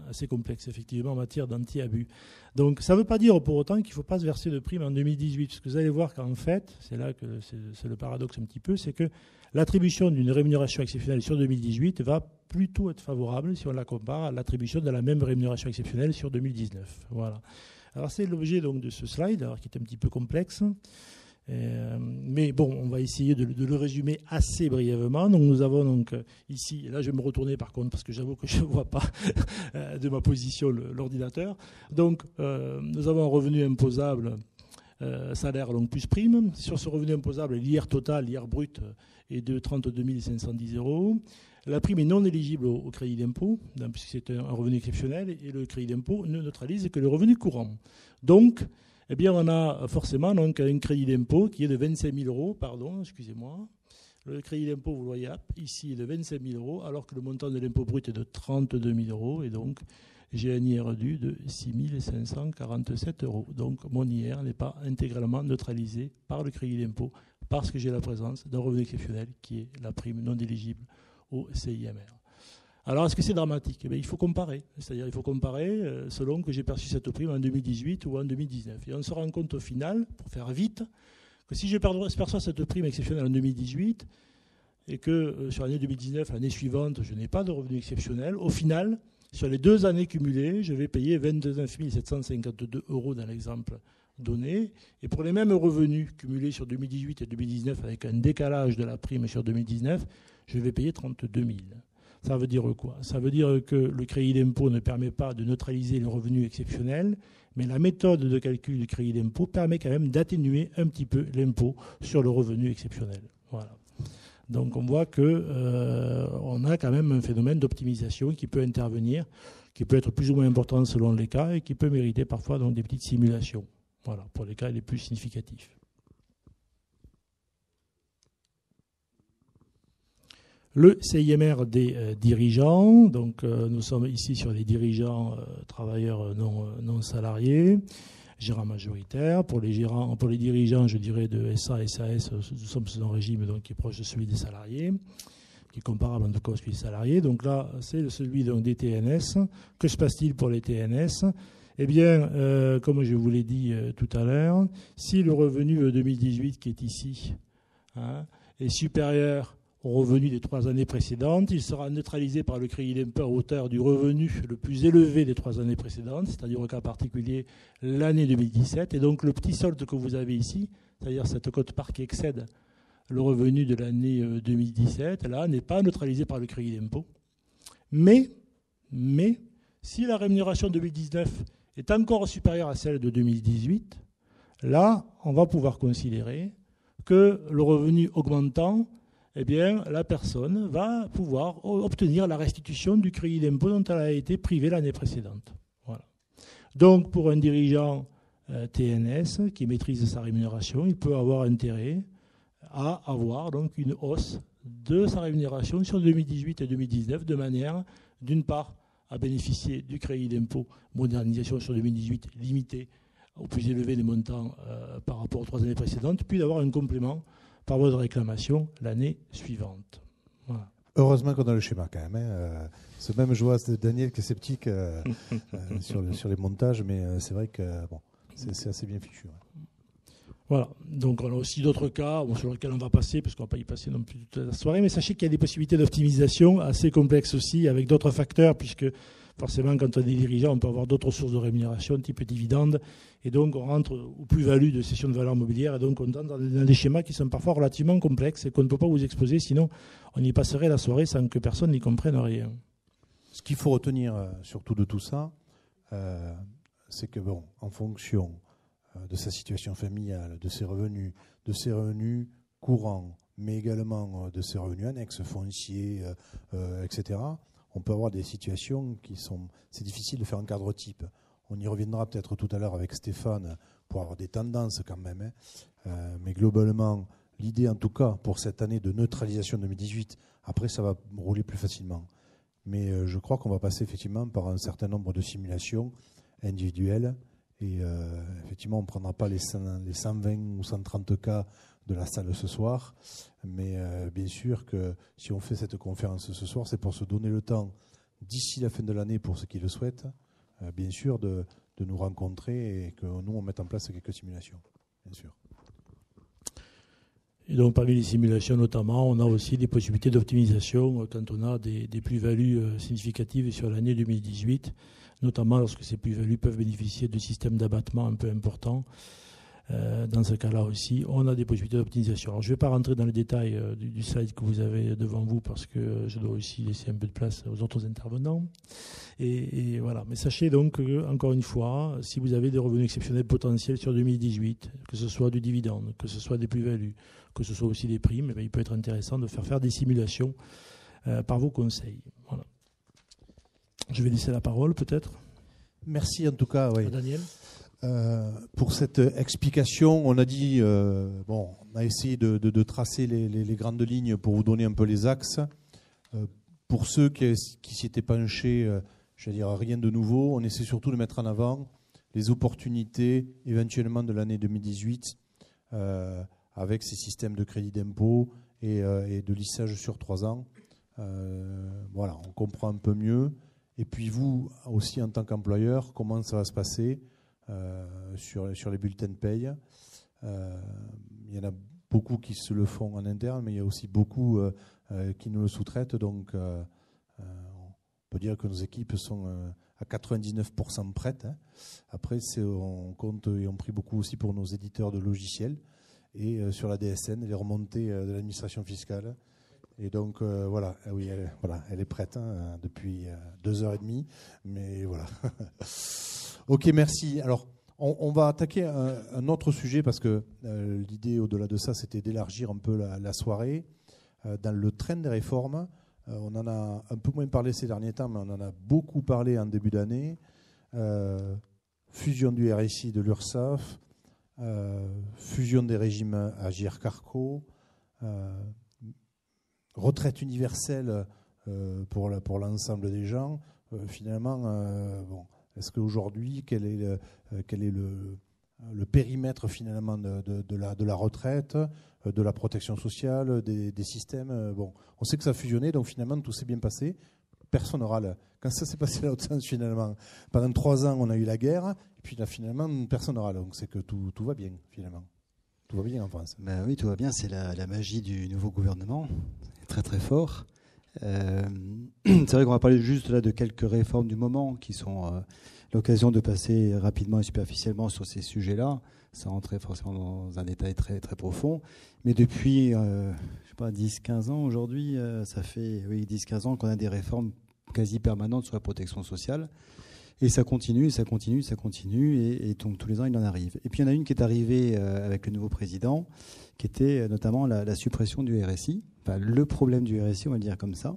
assez complexes, effectivement, en matière d'anti-abus. Donc, ça ne veut pas dire pour autant qu'il ne faut pas se verser de primes en 2018. Parce que vous allez voir qu'en fait, c'est là que c'est le paradoxe un petit peu, c'est que l'attribution d'une rémunération exceptionnelle sur 2018 va plutôt être favorable si on la compare à l'attribution de la même rémunération exceptionnelle sur 2019. Voilà. Alors, c'est l'objet donc de ce slide, alors, qui est un petit peu complexe. Mais bon, on va essayer de le résumer assez brièvement. Donc nous avons donc ici, et là je vais me retourner par contre parce que j'avoue que je ne vois pas de ma position l'ordinateur. Donc nous avons un revenu imposable salaire donc plus prime. Sur ce revenu imposable, l'IR total, l'IR brut est de 32 510 €. La prime est non éligible au crédit d'impôt, puisque c'est un revenu exceptionnel, et le crédit d'impôt ne neutralise que le revenu courant. Donc, eh bien, on a forcément donc un crédit d'impôt qui est de 25 000 €, excusez-moi. Le crédit d'impôt, vous le voyez ici, est de 25 000 €, alors que le montant de l'impôt brut est de 32 000 €, et donc j'ai un IR dû de 6 547 €. Donc mon IR n'est pas intégralement neutralisé par le crédit d'impôt, parce que j'ai la présence d'un revenu exceptionnel qui est la prime non éligible au CIMR. Alors, est-ce que c'est dramatique ? Eh bien, il faut comparer. C'est-à-dire, il faut comparer selon que j'ai perçu cette prime en 2018 ou en 2019. Et on se rend compte au final, pour faire vite, que si je perçois cette prime exceptionnelle en 2018 et que sur l'année 2019, l'année suivante, je n'ai pas de revenu exceptionnel, au final, sur les 2 années cumulées, je vais payer 29 752 € dans l'exemple donné. Et pour les mêmes revenus cumulés sur 2018 et 2019 avec un décalage de la prime sur 2019, je vais payer 32 000 €. Ça veut dire quoi ? Ça veut dire que le crédit d'impôt ne permet pas de neutraliser les revenus exceptionnels, mais la méthode de calcul du crédit d'impôt permet quand même d'atténuer un petit peu l'impôt sur le revenu exceptionnel. Voilà. Donc on voit qu'on a quand même un phénomène d'optimisation qui peut intervenir, qui peut être plus ou moins important selon les cas et qui peut mériter parfois donc des petites simulations. Voilà, pour les cas les plus significatifs. Le CIMR des dirigeants, donc nous sommes ici sur les dirigeants travailleurs non salariés, gérants majoritaires. Pour les dirigeants, je dirais de SA, SAS, nous sommes sous un régime donc, qui est proche de celui des salariés, qui est comparable en tout cas à celui des salariés. Donc là, c'est celui donc, des TNS. Que se passe-t-il pour les TNS ? Eh bien, comme je vous l'ai dit tout à l'heure, si le revenu 2018 qui est ici est supérieur au revenu des 3 années précédentes, il sera neutralisé par le crédit d'impôt à hauteur du revenu le plus élevé des 3 années précédentes, c'est-à-dire au cas particulier l'année 2017. Et donc le petit solde que vous avez ici, c'est-à-dire cette quote-part qui excède le revenu de l'année 2017, là, n'est pas neutralisé par le crédit d'impôt. Mais, si la rémunération 2019 est encore supérieure à celle de 2018, là, on va pouvoir considérer que le revenu augmentant, eh bien, la personne va pouvoir obtenir la restitution du crédit d'impôt dont elle a été privée l'année précédente. Voilà. Donc, pour un dirigeant TNS qui maîtrise sa rémunération, il peut avoir intérêt à avoir donc une hausse de sa rémunération sur 2018 et 2019 de manière, d'une part, à bénéficier du crédit d'impôt modernisation sur 2018 limité au plus élevé des montants par rapport aux 3 années précédentes, puis d'avoir un complément par voie de réclamation l'année suivante. Voilà. Heureusement qu'on a le schéma quand même. Ce même je vois Daniel qui est sceptique sur les montages, mais c'est vrai que bon, c'est assez bien fichu. Ouais. Voilà, donc on a aussi d'autres cas sur lesquels on va passer, parce qu'on ne va pas y passer non plus toute la soirée, mais sachez qu'il y a des possibilités d'optimisation assez complexes aussi, avec d'autres facteurs, puisque forcément, quand on est dirigeant, on peut avoir d'autres sources de rémunération, type dividendes, et donc on rentre aux plus-values de cession de valeur mobilière, et donc on entre dans des schémas qui sont parfois relativement complexes et qu'on ne peut pas vous exposer, sinon on y passerait la soirée sans que personne n'y comprenne rien. Ce qu'il faut retenir surtout de tout ça, c'est que, bon, en fonction de sa situation familiale, de ses revenus courants, mais également de ses revenus annexes, fonciers, etc., on peut avoir des situations qui sont... C'est difficile de faire un cadre type. On y reviendra peut-être tout à l'heure avec Stéphane pour avoir des tendances quand même. Mais globalement, l'idée en tout cas pour cette année de neutralisation 2018, après ça va rouler plus facilement. Mais je crois qu'on va passer effectivement par un certain nombre de simulations individuelles. Et effectivement, on ne prendra pas les 120 ou 130 cas de la salle ce soir. Mais bien sûr que si on fait cette conférence ce soir, c'est pour se donner le temps, d'ici la fin de l'année, pour ceux qui le souhaitent, bien sûr, de nous rencontrer et que nous, on mette en place quelques simulations, bien sûr. Et donc, parmi les simulations notamment, on a aussi des possibilités d'optimisation quand on a des plus-values significatives sur l'année 2018, notamment lorsque ces plus-values peuvent bénéficier de systèmes d'abattement un peu importants. Dans ce cas-là aussi, on a des possibilités d'optimisation. Alors, je ne vais pas rentrer dans le détail du slide que vous avez devant vous parce que je dois aussi laisser un peu de place aux autres intervenants. Et voilà. Mais sachez donc que, encore une fois, si vous avez des revenus exceptionnels potentiels sur 2018, que ce soit du dividende, que ce soit des plus-values, que ce soit aussi des primes, eh bien, il peut être intéressant de faire des simulations par vos conseils. Voilà. Je vais laisser la parole peut-être. Merci en tout cas. Oui. Daniel. Pour cette explication, on a dit, on a essayé de tracer les grandes lignes pour vous donner un peu les axes. Pour ceux qui s'y étaient penchés, je veux dire rien de nouveau, on essaie surtout de mettre en avant les opportunités éventuellement de l'année 2018 avec ces systèmes de crédit d'impôt et de lissage sur 3 ans. Voilà, on comprend un peu mieux. Et puis vous aussi en tant qu'employeur, comment ça va se passer sur les bulletins de paye. Il y en a beaucoup qui se le font en interne, mais il y a aussi beaucoup qui nous le sous-traitent. Donc, on peut dire que nos équipes sont à 99% prêtes. Hein. Après, on compte et on prie beaucoup aussi pour nos éditeurs de logiciels et sur la DSN, les remontées de l'administration fiscale. Et donc, voilà, oui, elle est prête depuis 2h30. Mais voilà. Ok, merci. Alors, on va attaquer un autre sujet parce que l'idée au-delà de ça, c'était d'élargir un peu la soirée. Dans le train des réformes, on en a un peu moins parlé ces derniers temps, mais on en a beaucoup parlé en début d'année. Fusion du RSI de l'URSSAF, fusion des régimes Agir-Carco, retraite universelle pour l'ensemble des gens. Finalement, bon. Est-ce qu'aujourd'hui, quel est le périmètre finalement de la retraite, de la protection sociale, des systèmes bon, on sait que ça a fusionné, donc finalement tout s'est bien passé. Personne n'aura quand ça s'est passé à l'autre sens finalement. Pendant 3 ans, on a eu la guerre, et puis là finalement personne n'aura. Donc c'est que tout va bien finalement. Tout va bien en France. Ben oui, tout va bien. C'est la magie du nouveau gouvernement, très très fort. C'est vrai qu'on va parler juste là de quelques réformes du moment qui sont l'occasion de passer rapidement et superficiellement sur ces sujets-là, sans rentrer forcément dans un détail très, très profond. Mais depuis, je sais pas, 10-15 ans aujourd'hui, ça fait 10-15 ans qu'on a des réformes quasi permanentes sur la protection sociale. Et ça continue, et donc tous les ans, il en arrive. Et puis il y en a une qui est arrivée avec le nouveau président, qui était notamment la suppression du RSI, enfin le problème du RSI, on va le dire comme ça.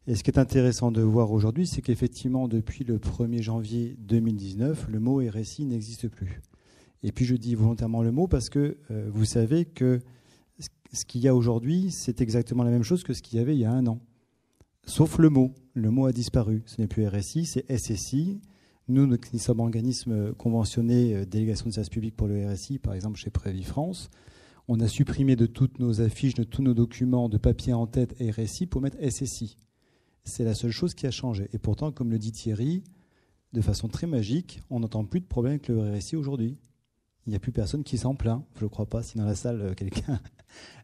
Et ce qui est intéressant de voir aujourd'hui, c'est qu'effectivement, depuis le 1er janvier 2019, le mot RSI n'existe plus. Et puis je dis volontairement le mot parce que vous savez que ce qu'il y a aujourd'hui, c'est exactement la même chose que ce qu'il y avait il y a 1 an. Sauf le mot. Le mot a disparu. Ce n'est plus RSI, c'est SSI. Nous qui sommes organisme conventionné, délégation de service public pour le RSI, par exemple chez Prévifrance, on a supprimé de toutes nos affiches, de tous nos documents de papier en tête RSI pour mettre SSI. C'est la seule chose qui a changé. Et pourtant, comme le dit Thierry, de façon très magique, on n'entend plus de problème avec le RSI aujourd'hui. Il n'y a plus personne qui s'en plaint. Je ne crois pas si dans la salle, quelqu'un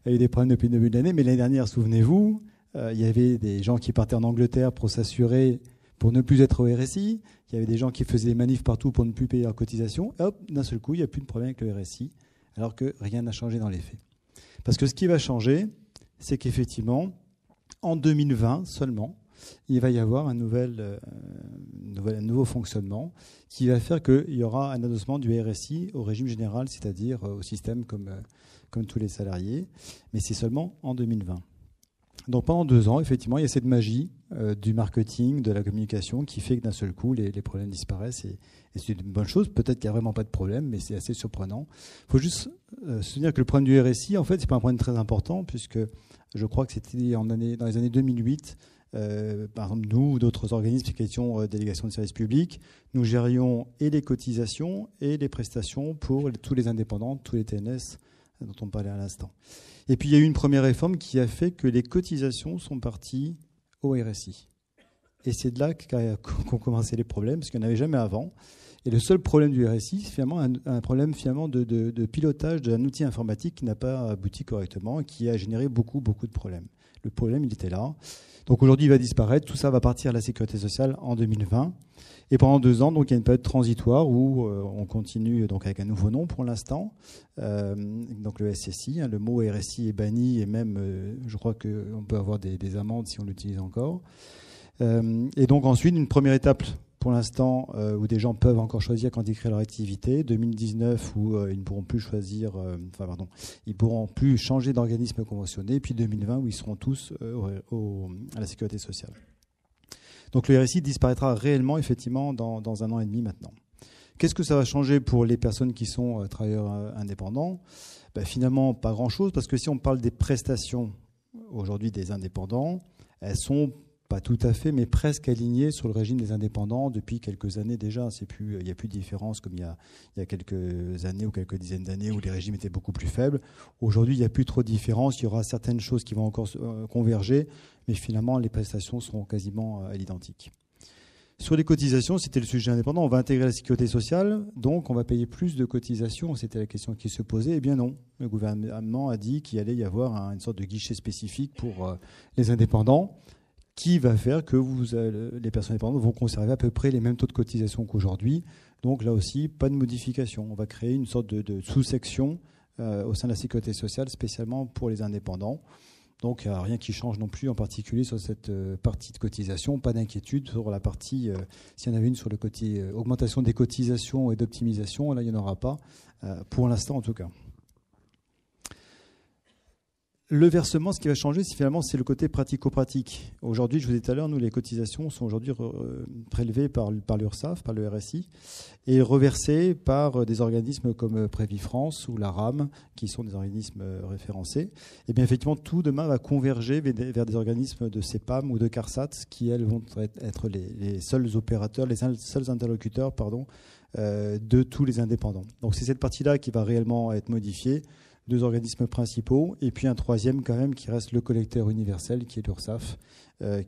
a eu des problèmes depuis le début de l'année. Mais l'année dernière, souvenez-vous, il y avait des gens qui partaient en Angleterre pour s'assurer, pour ne plus être au RSI. Il y avait des gens qui faisaient des manifs partout pour ne plus payer leurs cotisations. Et hop, d'un seul coup, il n'y a plus de problème avec le RSI, alors que rien n'a changé dans les faits. Parce que ce qui va changer, c'est qu'effectivement, en 2020 seulement, il va y avoir un nouveau fonctionnement qui va faire qu'il y aura un adossement du RSI au régime général, c'est-à-dire au système comme tous les salariés. Mais c'est seulement en 2020. Donc pendant 2 ans, effectivement, il y a cette magie du marketing, de la communication qui fait que d'un seul coup, les problèmes disparaissent. Et c'est une bonne chose. Peut-être qu'il n'y a vraiment pas de problème, mais c'est assez surprenant. Il faut juste se souvenir que le problème du RSI, en fait, ce n'est pas un problème très important, puisque je crois que c'était dans les années 2008, par exemple, nous ou d'autres organismes qui étions délégation de services publics, nous gérions et les cotisations et les prestations pour tous les indépendants, tous les TNS dont on parlait à l'instant. Et puis il y a eu une première réforme qui a fait que les cotisations sont parties au RSI. Et c'est de là qu'ont commencé les problèmes, parce qu'il n'y en avait jamais avant. Et le seul problème du RSI, c'est finalement un problème finalement de pilotage d'un outil informatique qui n'a pas abouti correctement et qui a généré beaucoup de problèmes. Le problème, il était là. Donc aujourd'hui, il va disparaître. Tout ça va partir à la sécurité sociale en 2020. Et pendant 2 ans, donc, il y a une période transitoire où on continue donc, avec un nouveau nom pour l'instant. Donc le SSI, le mot RSI est banni et même, je crois qu'on peut avoir des amendes si on l'utilise encore. Et donc ensuite, une première étape pour l'instant où des gens peuvent encore choisir quand ils créent leur activité. 2019 où ils ne pourront plus ils pourront plus changer d'organisme conventionné. Puis 2020 où ils seront tous à la sécurité sociale. Donc le RSI disparaîtra réellement effectivement dans 1 an et demi maintenant. Qu'est-ce que ça va changer pour les personnes qui sont travailleurs indépendants ? Finalement, pas grand-chose, parce que si on parle des prestations aujourd'hui des indépendants, elles sont pas tout à fait, mais presque alignées sur le régime des indépendants depuis quelques années déjà. Il n'y a plus de différence comme il y a quelques années ou quelques dizaines d'années où les régimes étaient beaucoup plus faibles. Aujourd'hui, il n'y a plus trop de différence. Il y aura certaines choses qui vont encore converger, mais finalement, les prestations seront quasiment à l'identique. Sur les cotisations, c'était le sujet indépendant. On va intégrer la sécurité sociale, donc on va payer plus de cotisations. C'était la question qui se posait. Eh bien non. Le gouvernement a dit qu'il allait y avoir une sorte de guichet spécifique pour les indépendants, qui va faire que les personnes indépendantes vont conserver à peu près les mêmes taux de cotisation qu'aujourd'hui. Donc là aussi, pas de modification. On va créer une sorte de sous-section au sein de la sécurité sociale, spécialement pour les indépendants. Donc il n'y a rien qui change non plus, en particulier sur cette partie de cotisation. Pas d'inquiétude sur la partie, s'il y en avait une sur le côté augmentation des cotisations et d'optimisation, là il n'y en aura pas, pour l'instant en tout cas. Le versement, ce qui va changer, c'est le côté pratico-pratique. Aujourd'hui, je vous ai dit tout à l'heure, nous, les cotisations sont aujourd'hui prélevées par l'URSSAF, par le RSI, et reversées par des organismes comme Prévifrance ou la RAM, qui sont des organismes référencés. Et bien, effectivement, tout demain va converger vers des organismes de CEPAM ou de CARSAT, qui, elles, vont être les seuls opérateurs, les seuls interlocuteurs, de tous les indépendants. Donc, c'est cette partie-là qui va réellement être modifiée. 2 organismes principaux, et puis un troisième quand même qui reste le collecteur universel, qui est l'URSSAF,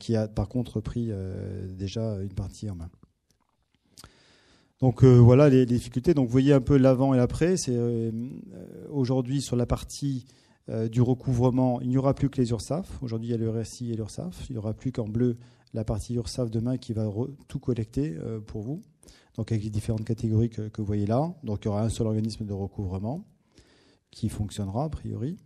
qui a par contre pris déjà une partie en main. Donc voilà les difficultés. Donc vous voyez un peu l'avant et l'après. C'est aujourd'hui sur la partie du recouvrement, il n'y aura plus que les URSSAF. Aujourd'hui il y a le RSI et l'URSSAF. Il n'y aura plus qu'en bleu la partie URSSAF demain qui va tout collecter pour vous. Donc avec les différentes catégories que vous voyez là. Donc il y aura un seul organisme de recouvrement qui fonctionnera a priori.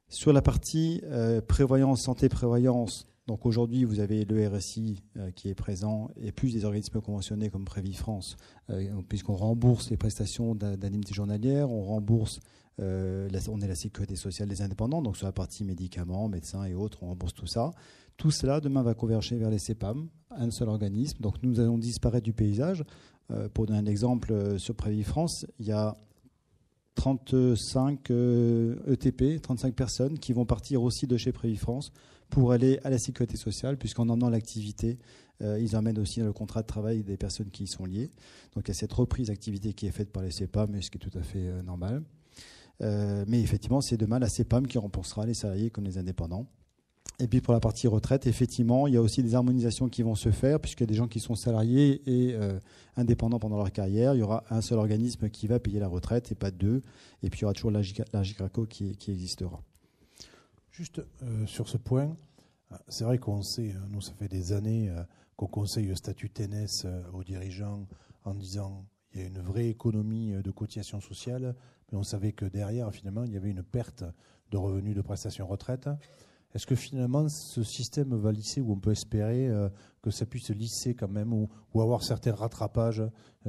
Sur la partie prévoyance, santé, prévoyance, donc aujourd'hui vous avez le RSI qui est présent et plus des organismes conventionnés comme Prévifrance, puisqu'on rembourse les prestations d'indemnité journalière, on rembourse, on est la sécurité sociale des indépendants, donc sur la partie médicaments, médecins et autres, on rembourse tout ça. Tout cela demain va converger vers les CEPAM, un seul organisme, donc nous allons disparaître du paysage. Pour donner un exemple, sur Prévifrance, il y a 35 ETP, 35 personnes qui vont partir aussi de chez Prévifrance pour aller à la sécurité sociale, puisqu'en emmenant l'activité, ils emmènent aussi dans le contrat de travail des personnes qui y sont liées. Donc il y a cette reprise d'activité qui est faite par les CEPAM, ce qui est tout à fait normal. Mais effectivement, c'est demain la CEPAM qui remboursera les salariés comme les indépendants. Et puis pour la partie retraite, effectivement, il y a aussi des harmonisations qui vont se faire, puisqu'il y a des gens qui sont salariés et indépendants pendant leur carrière. Il y aura un seul organisme qui va payer la retraite et pas deux. Et puis il y aura toujours l'AGIRC-ARCO qui existera. Juste sur ce point, c'est vrai qu'on sait, nous ça fait des années qu'on conseille le statut TNS aux dirigeants en disant il y a une vraie économie de cotisation sociale, mais on savait que derrière, finalement, il y avait une perte de revenus de prestations retraite. Est-ce que finalement ce système va lisser, ou on peut espérer que ça puisse lisser quand même, ou avoir certains rattrapages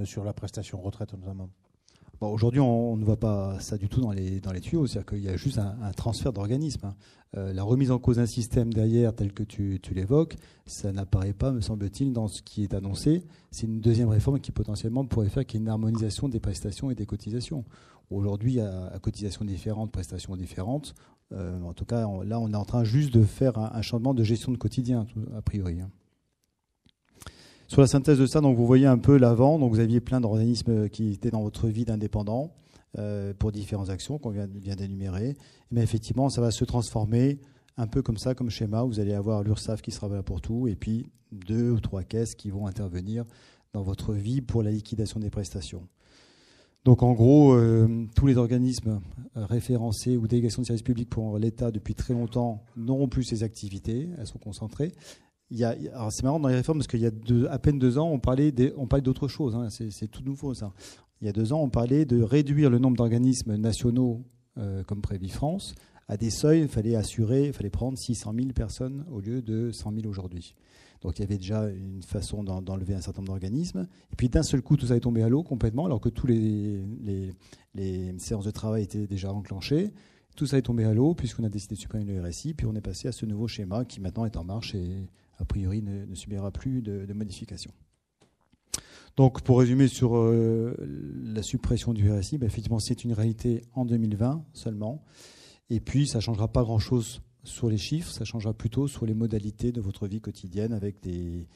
sur la prestation retraite notamment? Bon, aujourd'hui, on ne voit pas ça du tout dans les tuyaux, c'est-à-dire qu'il y a juste un transfert d'organisme. La remise en cause d'un système derrière, tel que tu l'évoques, ça n'apparaît pas, me semble-t-il, dans ce qui est annoncé. C'est une deuxième réforme qui potentiellement pourrait faire qu'il y ait une harmonisation des prestations et des cotisations. Aujourd'hui, à cotisations différentes, prestations différentes, en tout cas, là, on est en train juste de faire un changement de gestion de quotidien, a priori. Sur la synthèse de ça, donc vous voyez un peu l'avant. Donc vous aviez plein d'organismes qui étaient dans votre vie d'indépendant pour différentes actions qu'on vient d'énumérer. Mais effectivement, ça va se transformer un peu comme ça, comme schéma. Vous allez avoir l'URSSAF qui sera là pour tout, et puis 2 ou 3 caisses qui vont intervenir dans votre vie pour la liquidation des prestations. Donc en gros, tous les organismes référencés ou délégations de services publics pour l'État depuis très longtemps n'auront plus ces activités. Elles sont concentrées. Alors c'est marrant dans les réformes parce qu'il y a à peine 2 ans, on parlait d'autre chose. Hein, c'est tout nouveau ça. Il y a 2 ans, on parlait de réduire le nombre d'organismes nationaux comme Prévifrance à des seuils. Il fallait prendre 600 000 personnes au lieu de 100 000 aujourd'hui. Donc il y avait déjà une façon d'enlever un certain nombre d'organismes. Et puis d'un seul coup, tout ça est tombé à l'eau complètement, alors que tous les séances de travail étaient déjà enclenchées. Tout ça est tombé à l'eau puisqu'on a décidé de supprimer le RSI, puis on est passé à ce nouveau schéma qui maintenant est en marche et a priori ne subira plus de modifications. Donc pour résumer sur la suppression du RSI, effectivement c'est une réalité en 2020 seulement. Et puis ça ne changera pas grand-chose sur les chiffres, ça changera plutôt sur les modalités de votre vie quotidienne avec des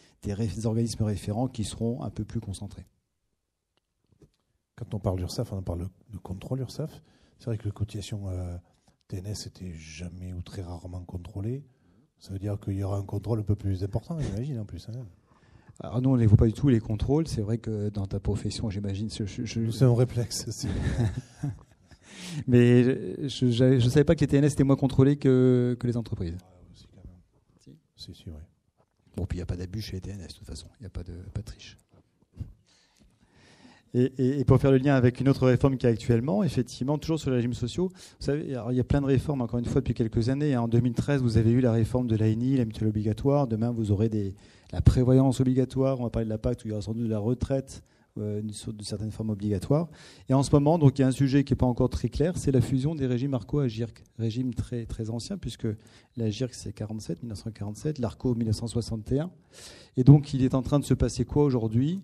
organismes référents qui seront un peu plus concentrés. Quand on parle d'URSSAF, on parle de contrôle URSSAF. C'est vrai que les cotisations TNS n'étaient jamais ou très rarement contrôlées. Ça veut dire qu'il y aura un contrôle un peu plus important, j'imagine, en plus. Hein. Alors nous, on ne les voit pas du tout, les contrôles. C'est vrai que dans ta profession, j'imagine... C'est un réflexe. Mais je ne savais pas que les TNS étaient moins contrôlés que les entreprises. Aussi, quand même. Si, oui. Bon, puis il n'y a pas d'abus chez les TNS, de toute façon. Il n'y a pas de triche. Et pour faire le lien avec une autre réforme qui est actuellement, effectivement, toujours sur les régimes sociaux, vous savez, alors il y a plein de réformes, encore une fois, depuis quelques années. En 2013, vous avez eu la réforme de l'ANI, la mutuelle obligatoire. Demain, vous aurez la prévoyance obligatoire. On va parler de la PACTE, où il y aura sans doute de la retraite sur de certaines formes obligatoires. Et en ce moment, donc, il y a un sujet qui n'est pas encore très clair, c'est la fusion des régimes ARCO à GIRC. Régime très, très ancien, puisque la GIRC, c'est 1947, l'ARCO, 1961. Et donc, il est en train de se passer quoi aujourd'hui ?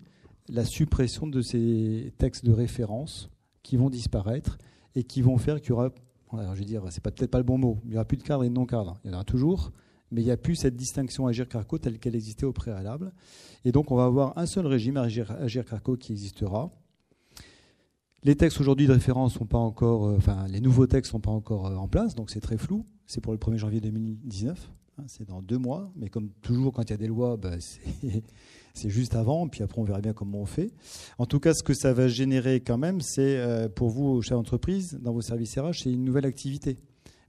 La suppression de ces textes de référence qui vont disparaître et qui vont faire qu'il y aura, alors je vais dire, c'est peut-être pas le bon mot, il n'y aura plus de cadre et de non-cadre. Il y en aura toujours, mais il n'y a plus cette distinction AGIRC-ARCO telle qu'elle existait au préalable. Et donc on va avoir un seul régime AGIRC-ARCO qui existera. Les textes aujourd'hui de référence sont pas encore, les nouveaux textes sont pas encore en place, donc c'est très flou. C'est pour le 1er janvier 2019. C'est dans 2 mois, mais comme toujours quand il y a des lois, c'est juste avant, puis après on verra bien comment on fait. En tout cas, ce que ça va générer quand même, c'est pour vous, chefs d'entreprise, dans vos services RH, c'est une nouvelle activité.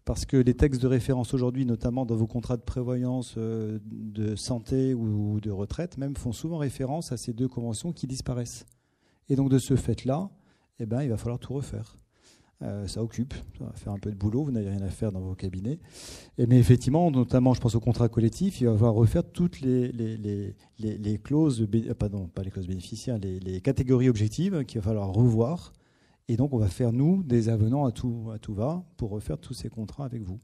Parce que les textes de référence aujourd'hui, notamment dans vos contrats de prévoyance, de santé ou de retraite, même font souvent référence à ces 2 conventions qui disparaissent. Et donc de ce fait-là, il va falloir tout refaire. Ça occupe, ça va faire un peu de boulot, vous n'avez rien à faire dans vos cabinets. Mais effectivement, notamment, je pense au contrat collectif, il va falloir refaire toutes les clauses, pas les clauses bénéficiaires, les catégories objectives qu'il va falloir revoir. Et donc, on va faire, nous, des avenants à tout va pour refaire tous ces contrats avec vous.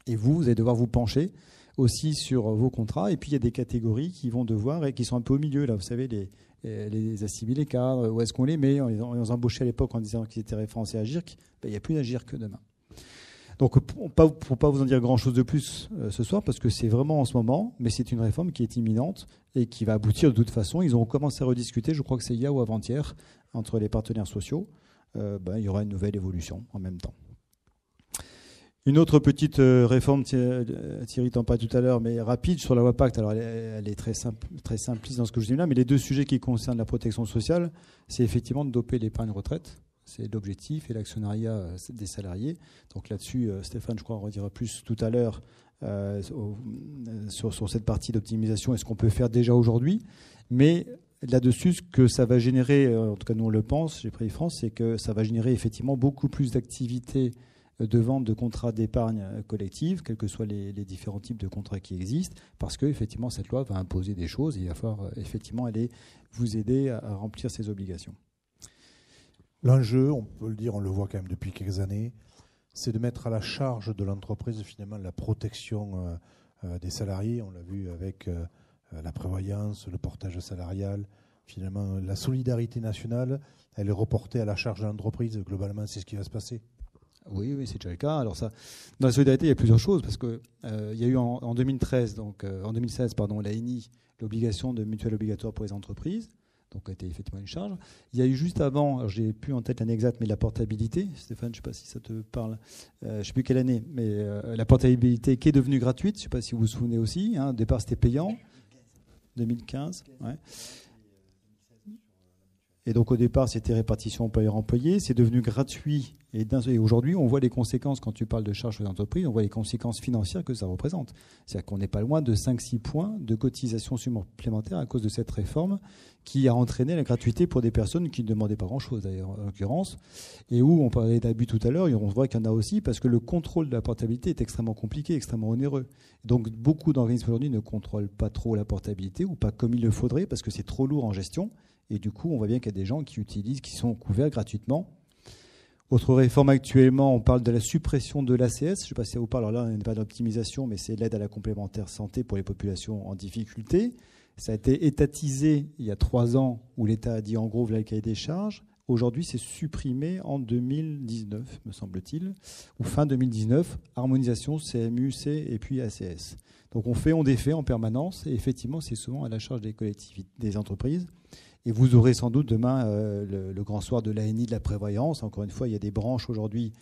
Et vous allez devoir vous pencher aussi sur vos contrats. Et puis, il y a des catégories qui vont devoir, et qui sont un peu au milieu, là, vous savez, les assimilés cadres, où est-ce qu'on les met? On les embauchait à l'époque en disant qu'ils étaient référencés à GIRC. Il n'y a plus d'AGIRC demain. Donc, pour ne pas vous en dire grand-chose de plus ce soir, parce que c'est vraiment en ce moment, mais c'est une réforme qui est imminente et qui va aboutir de toute façon. Ils ont commencé à rediscuter, je crois que c'est hier ou avant-hier, entre les partenaires sociaux. Il y aura une nouvelle évolution en même temps. Une autre petite réforme, Thierry t'en parlait tout à l'heure, mais rapide, sur la loi Pacte. Alors, elle est très simpliste dans ce que je dis là, mais les deux sujets qui concernent la protection sociale, c'est effectivement de doper l'épargne retraite. C'est l'objectif et l'actionnariat des salariés. Donc là-dessus, Stéphane, je crois, redira plus tout à l'heure sur cette partie d'optimisation et ce qu'on peut faire déjà aujourd'hui. Mais là-dessus, ce que ça va générer, en tout cas nous on le pense chez Crédit France, c'est que ça va générer effectivement beaucoup plus d'activités de vente de contrats d'épargne collective, quels que soient les différents types de contrats qui existent, parce que effectivement cette loi va imposer des choses et il va falloir effectivement aller vous aider à remplir ces obligations. L'enjeu, on peut le dire, on le voit quand même depuis quelques années, c'est de mettre à la charge de l'entreprise finalement la protection des salariés. On l'a vu avec la prévoyance, le portage salarial. Finalement, la solidarité nationale, elle est reportée à la charge de l'entreprise. Globalement, c'est ce qui va se passer. Oui, c'est déjà le cas. Alors ça, dans la solidarité, il y a plusieurs choses parce que il y a eu en 2016, donc en 2016, pardon, l'ANI, l'obligation de mutuelle obligatoire pour les entreprises, donc a été effectivement une charge. Il y a eu juste avant, alors j'ai plus en tête l'année exacte, mais la portabilité. Stéphane, je ne sais pas si ça te parle. Je ne sais plus quelle année, mais la portabilité qui est devenue gratuite. Je ne sais pas si vous vous souvenez aussi. Au départ, c'était payant. 2015. Ouais. Et donc au départ, c'était répartition employeur-employé. C'est devenu gratuit. Et aujourd'hui, on voit les conséquences, quand tu parles de charges aux entreprises, on voit les conséquences financières que ça représente. C'est-à-dire qu'on n'est pas loin de 5-6 points de cotisation supplémentaire à cause de cette réforme qui a entraîné la gratuité pour des personnes qui ne demandaient pas grand-chose, d'ailleurs, en l'occurrence. Et où on parlait d'abus tout à l'heure, et on voit qu'il y en a aussi parce que le contrôle de la portabilité est extrêmement compliqué, extrêmement onéreux. Donc beaucoup d'organismes aujourd'hui ne contrôlent pas trop la portabilité ou pas comme il le faudrait parce que c'est trop lourd en gestion. Et du coup, on voit bien qu'il y a des gens qui utilisent, qui sont couverts gratuitement. Autre réforme actuellement, on parle de la suppression de l'ACS. Je ne sais pas si ça vous parle. Alors là, on n'est pas d'optimisation, mais c'est l'aide à la complémentaire santé pour les populations en difficulté. Ça a été étatisé il y a 3 ans où l'État a dit en gros, voilà le cahier des charges. Aujourd'hui, c'est supprimé en 2019, me semble-t-il, ou fin 2019, harmonisation CMU, C et puis ACS. Donc on défait en permanence et effectivement, c'est souvent à la charge des collectivités, des entreprises. Et vous aurez sans doute demain le grand soir de l'ANI de la prévoyance. Encore une fois, il y a des branches aujourd'hui,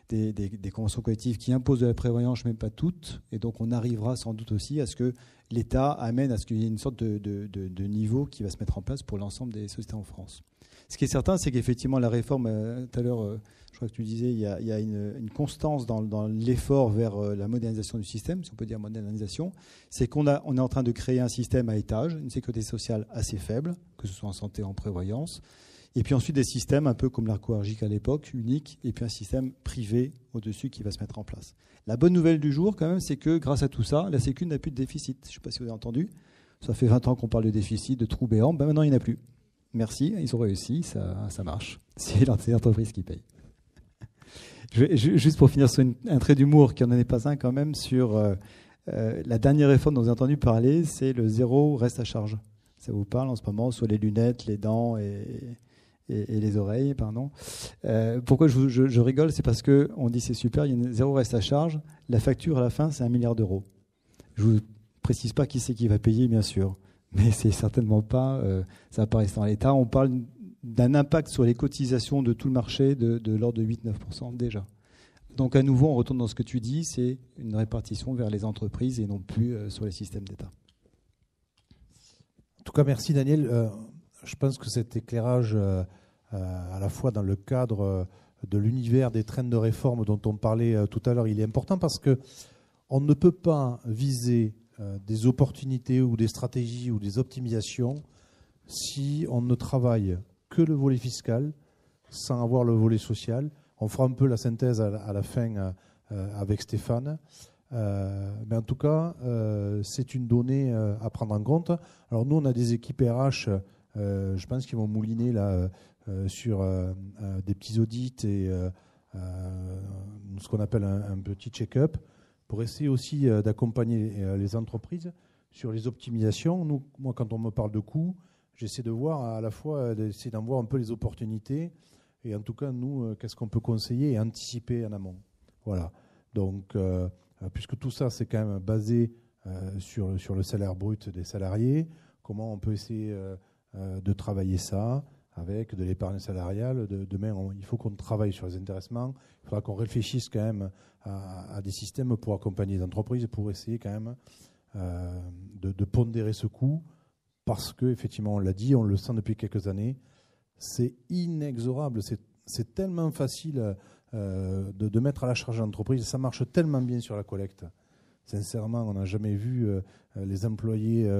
des conventions collectives qui imposent de la prévoyance, même pas toutes. Et donc on arrivera sans doute aussi à ce que l'État amène à ce qu'il y ait une sorte de niveau qui va se mettre en place pour l'ensemble des sociétés en France. Ce qui est certain, c'est qu'effectivement la réforme, tout à l'heure, je crois que tu disais, il y a une constance dans l'effort vers la modernisation du système, si on peut dire modernisation. C'est qu'on est en train de créer un système à étage, une sécurité sociale assez faible, que ce soit en santé ou en prévoyance, et puis ensuite des systèmes un peu comme l'Arco-Argic à l'époque, unique, et puis un système privé au-dessus qui va se mettre en place. La bonne nouvelle du jour, quand même, c'est que grâce à tout ça, la Sécu n'a plus de déficit. Je ne sais pas si vous avez entendu. Ça fait 20 ans qu'on parle de déficit, de trous béants. Maintenant, il n'y en a plus. Merci, ils ont réussi, ça marche. C'est l'entreprise qui paye. Juste pour finir sur un trait d'humour, qui n'en est pas un quand même, sur la dernière réforme dont vous avez entendu parler, c'est le zéro reste à charge. Ça vous parle en ce moment sur les lunettes, les dents et les oreilles, pardon. Pourquoi je rigole, c'est parce qu'on dit c'est super, il y a zéro reste à charge. La facture à la fin, c'est 1 milliard d'euros. Je ne vous précise pas qui c'est qui va payer, bien sûr. Mais c'est certainement pas, ça va pas rester dans l'État. On parle d'un impact sur les cotisations de tout le marché de l'ordre de 8-9% déjà. Donc à nouveau, on retourne dans ce que tu dis, c'est une répartition vers les entreprises et non plus sur les systèmes d'État. En tout cas, merci Daniel. Je pense que cet éclairage, à la fois dans le cadre de l'univers des trains de réforme dont on parlait tout à l'heure, il est important parce que on ne peut pas viser des opportunités ou des stratégies ou des optimisations si on ne travaille que le volet fiscal sans avoir le volet social. On fera un peu la synthèse à la fin avec Stéphane. Mais en tout cas, c'est une donnée à prendre en compte. Alors nous, on a des équipes RH, je pense, qui vont mouliner là, sur des petits audits et ce qu'on appelle un petit check-up, pour essayer aussi d'accompagner les entreprises sur les optimisations. Moi, quand on me parle de coûts, j'essaie de voir à la fois, d'essayer d'en voir un peu les opportunités. Et en tout cas, nous, qu'est-ce qu'on peut conseiller et anticiper en amont. Voilà. Donc, puisque tout ça, c'est quand même basé sur le salaire brut des salariés, comment on peut essayer de travailler ça avec de l'épargne salariale. Demain, il faut qu'on travaille sur les intéressements. Il faudra qu'on réfléchisse quand même à des systèmes pour accompagner les entreprises, pour essayer quand même de pondérer ce coût, parce que effectivement, on l'a dit, on le sent depuis quelques années, c'est inexorable. C'est tellement facile de mettre à la charge de l'entreprise. Ça marche tellement bien sur la collecte. Sincèrement, on n'a jamais vu les employés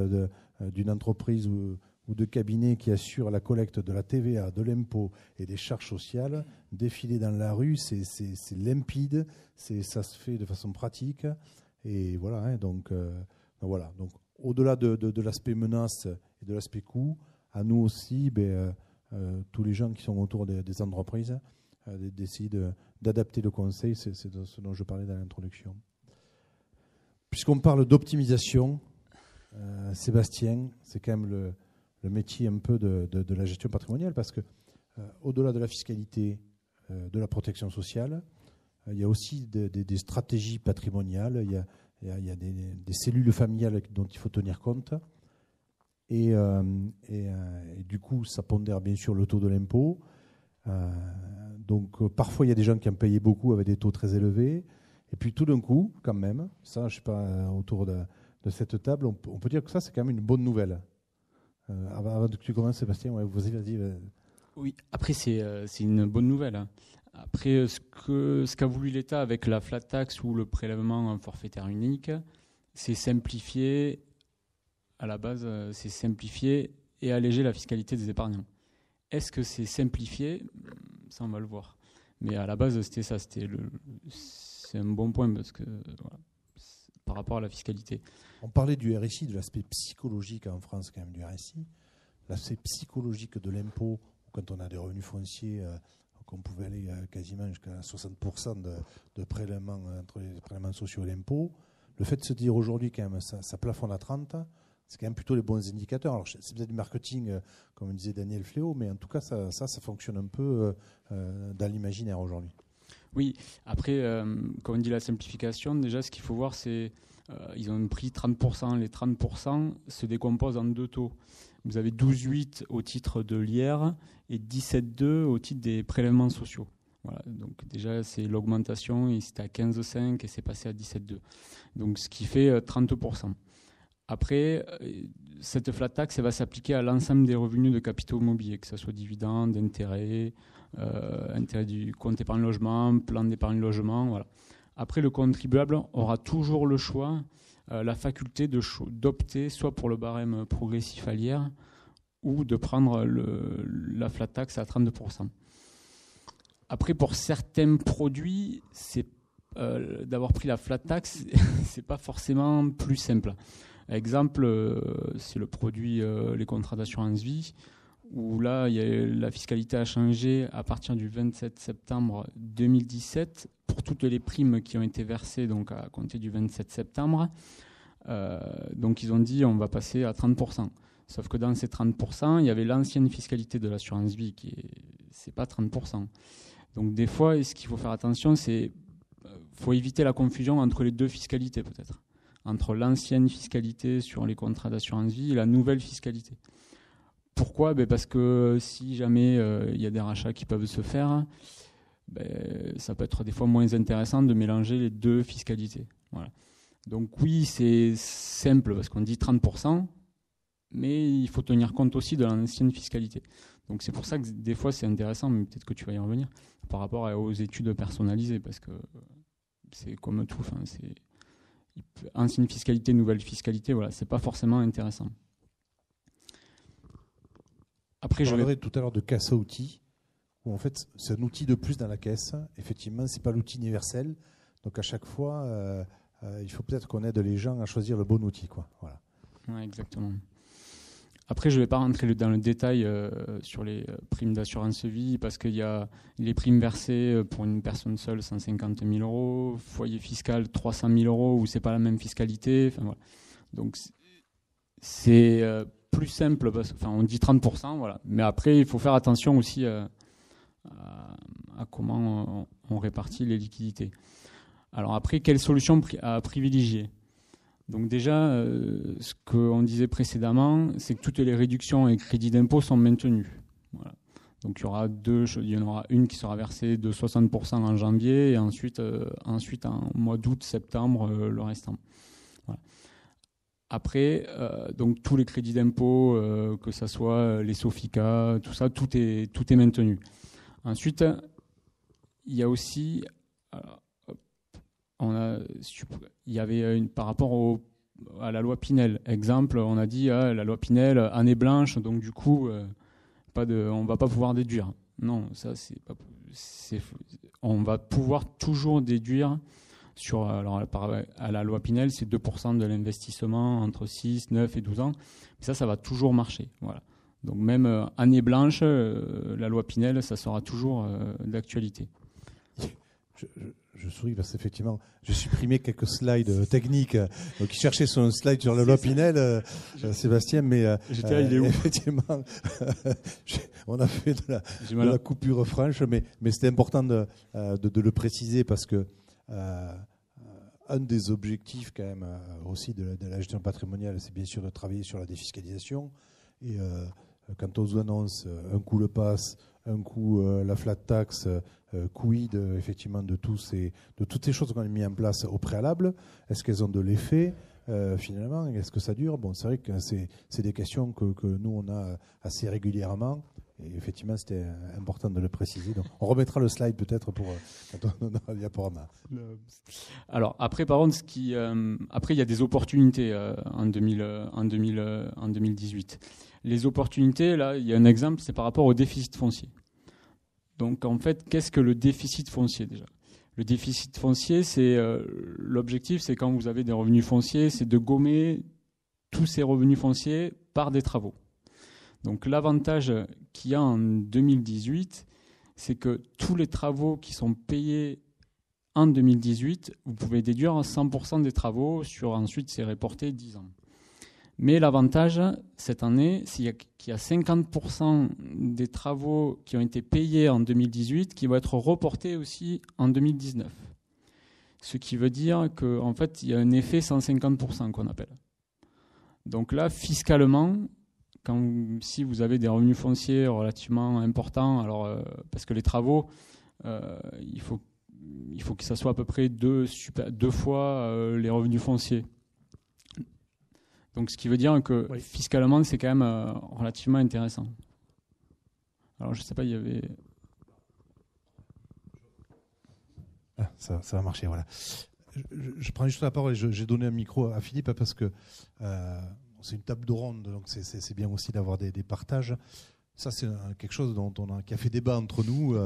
d'une entreprise ou de cabinet qui assurent la collecte de la TVA, de l'impôt et des charges sociales défiler dans la rue. C'est limpide, ça se fait de façon pratique. Et voilà, hein, donc au-delà de l'aspect menace et de l'aspect coût, à nous aussi, tous les gens qui sont autour des entreprises, d'essayer d'adapter le conseil. C'est ce dont je parlais dans l'introduction. Puisqu'on parle d'optimisation, Sébastien, c'est quand même le métier un peu de la gestion patrimoniale, parce que au-delà de la fiscalité, de la protection sociale, il y a aussi des stratégies patrimoniales, il y a des cellules familiales dont il faut tenir compte, et du coup ça pondère bien sûr le taux de l'impôt. Donc parfois il y a des gens qui ont payé beaucoup avec des taux très élevés, et puis tout d'un coup, quand même, ça je ne sais pas, autour de cette table, on peut dire que ça c'est quand même une bonne nouvelle. Avant que tu commences, Sébastien, vas-y. Oui, après c'est une bonne nouvelle. Hein. Après, ce qu'a voulu l'État avec la flat tax ou le prélèvement forfaitaire unique, c'est simplifier, à la base, c'est simplifier et alléger la fiscalité des épargnants. Est-ce que c'est simplifié ? Ça, on va le voir. Mais à la base, c'était ça. C'est un bon point parce que, voilà, par rapport à la fiscalité. On parlait du RSI, de l'aspect psychologique en France, quand même, du RSI. L'aspect psychologique de l'impôt, quand on a des revenus fonciers, qu'on pouvait aller quasiment jusqu'à 60% de prélèvements entre les prélèvements sociaux et l'impôt. Le fait de se dire aujourd'hui, quand même, ça plafonne à 30, c'est quand même plutôt les bons indicateurs. Alors, c'est peut-être du marketing, comme disait Daniel Fléau, mais en tout cas, ça fonctionne un peu dans l'imaginaire aujourd'hui. Oui, après, quand on dit la simplification, déjà, ce qu'il faut voir, c'est ils ont pris 30%. Les 30% se décomposent en deux taux. Vous avez 12,8 au titre de l'IR et 17,2 au titre des prélèvements sociaux. Voilà, donc déjà, c'est l'augmentation. C'était à 15,5 et c'est passé à 17,2. Donc, ce qui fait 30%. Après, cette flat tax, elle va s'appliquer à l'ensemble des revenus de capitaux immobiliers, que ce soit dividendes, intérêts, intérêt du compte épargne logement, plan d'épargne logement. Voilà. Après, le contribuable aura toujours le choix, la faculté d'opter soit pour le barème progressif à l'IR ou de prendre la flat tax à 32%. Après, pour certains produits, d'avoir pris la flat tax, c'est pas forcément plus simple. Exemple, c'est le produit les contrats d'assurance vie, où là, la fiscalité a changé à partir du 27 septembre 2017 pour toutes les primes qui ont été versées donc à compter du 27 septembre. Donc ils ont dit on va passer à 30%. Sauf que dans ces 30%, il y avait l'ancienne fiscalité de l'assurance vie c'est pas 30%. Donc des fois, ce qu'il faut faire attention, c'est faut éviter la confusion entre les deux fiscalités peut-être. Entre l'ancienne fiscalité sur les contrats d'assurance vie et la nouvelle fiscalité. Pourquoi ? Parce que si jamais il y a des rachats qui peuvent se faire, ça peut être des fois moins intéressant de mélanger les deux fiscalités. Voilà. Donc oui, c'est simple parce qu'on dit 30%, mais il faut tenir compte aussi de l'ancienne fiscalité. Donc c'est pour ça que des fois c'est intéressant, mais peut-être que tu vas y revenir, par rapport aux études personnalisées, parce que c'est comme tout, ancienne fiscalité, nouvelle fiscalité, voilà, c'est pas forcément intéressant. Après, je parlerai tout à l'heure de caisse à outils, où en fait c'est un outil de plus dans la caisse. Effectivement, c'est pas l'outil universel, donc à chaque fois, il faut peut-être qu'on aide les gens à choisir le bon outil, quoi. Voilà. Ouais, exactement. Après, je ne vais pas rentrer dans le détail sur les primes d'assurance vie, parce qu'il y a les primes versées pour une personne seule, 150 000 euros, foyer fiscal, 300 000 euros, où ce n'est pas la même fiscalité. Enfin, voilà. Donc, c'est plus simple, on dit 30%, voilà. Mais après, il faut faire attention aussi à comment on répartit les liquidités. Alors après, quelle solution à privilégier ? Donc déjà, ce qu'on disait précédemment, c'est que toutes les réductions et crédits d'impôt sont maintenus. Voilà. Donc il y en aura une qui sera versée de 60% en janvier et ensuite en mois d'août, septembre, le restant. Voilà. Après, donc tous les crédits d'impôt, que ce soit les SOFICA, tout ça, tout est maintenu. Ensuite, il y a aussi, il y avait par rapport à la loi Pinel. Exemple, on a dit la loi Pinel, année blanche, donc du coup, on ne va pas pouvoir déduire. Non, ça on va pouvoir toujours déduire à la loi Pinel, c'est 2% de l'investissement entre 6, 9 et 12 ans. Mais ça va toujours marcher. Voilà. Donc même année blanche, la loi Pinel, ça sera toujours d'actualité. Je souris parce qu'effectivement, j'ai supprimé quelques slides techniques. Donc, il cherchait son slide sur la loi Pinel, Sébastien, mais il est où effectivement, on a fait de la coupure franche, mais c'était important de le préciser parce que un des objectifs quand même aussi de la gestion patrimoniale, c'est bien sûr de travailler sur la défiscalisation. Et quand on vous annonce un coup le pass, un coup la flat tax, quid effectivement de toutes ces choses qu'on a mis en place au préalable, est-ce qu'elles ont de l'effet finalement, est-ce que ça dure? Bon, c'est vrai que c'est des questions que nous on a assez régulièrement. Et effectivement, c'était important de le préciser. Donc, on remettra le slide peut-être pour quand on aura le diaporama. Alors après, par contre, après il y a des opportunités en 2018. Les opportunités, là, il y a un exemple, c'est par rapport au déficit foncier. Donc en fait, qu'est-ce que le déficit foncier déjà? Le déficit foncier, l'objectif, c'est quand vous avez des revenus fonciers, c'est de gommer tous ces revenus fonciers par des travaux. Donc l'avantage qu'il y a en 2018, c'est que tous les travaux qui sont payés en 2018, vous pouvez déduire 100% des travaux, ensuite c'est reporté 10 ans. Mais l'avantage cette année, c'est qu'il y a 50% des travaux qui ont été payés en 2018 qui vont être reportés aussi en 2019. Ce qui veut dire qu'en fait, il y a un effet 150% qu'on appelle. Donc là, fiscalement, si vous avez des revenus fonciers relativement importants, alors parce que les travaux, il faut que ça soit à peu près deux fois les revenus fonciers. Donc ce qui veut dire que oui, fiscalement, c'est quand même relativement intéressant. Alors je ne sais pas, il y avait... Ah, ça va marcher, voilà. Je prends juste la parole et j'ai donné un micro à Philippe parce que c'est une table de ronde, donc c'est bien aussi d'avoir des partages. Ça, c'est quelque chose qui a fait débat entre nous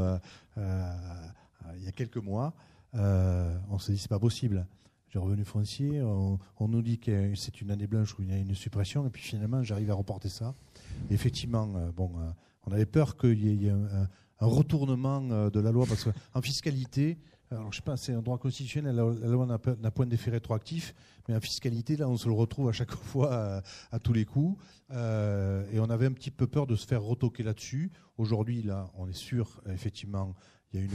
il y a quelques mois. On s'est dit, c'est pas possible. J'ai revenu foncier, on nous dit que c'est une année blanche où il y a une suppression, et puis finalement, j'arrive à reporter ça. Et effectivement, on avait peur qu'il y ait un retournement de la loi, parce qu'en fiscalité, alors je sais pas, c'est un droit constitutionnel, la loi n'a point d'effet rétroactif, mais en fiscalité, là, on se le retrouve à chaque fois à tous les coups, et on avait un petit peu peur de se faire retoquer là-dessus. Aujourd'hui, là, on est sûr, effectivement, il y a il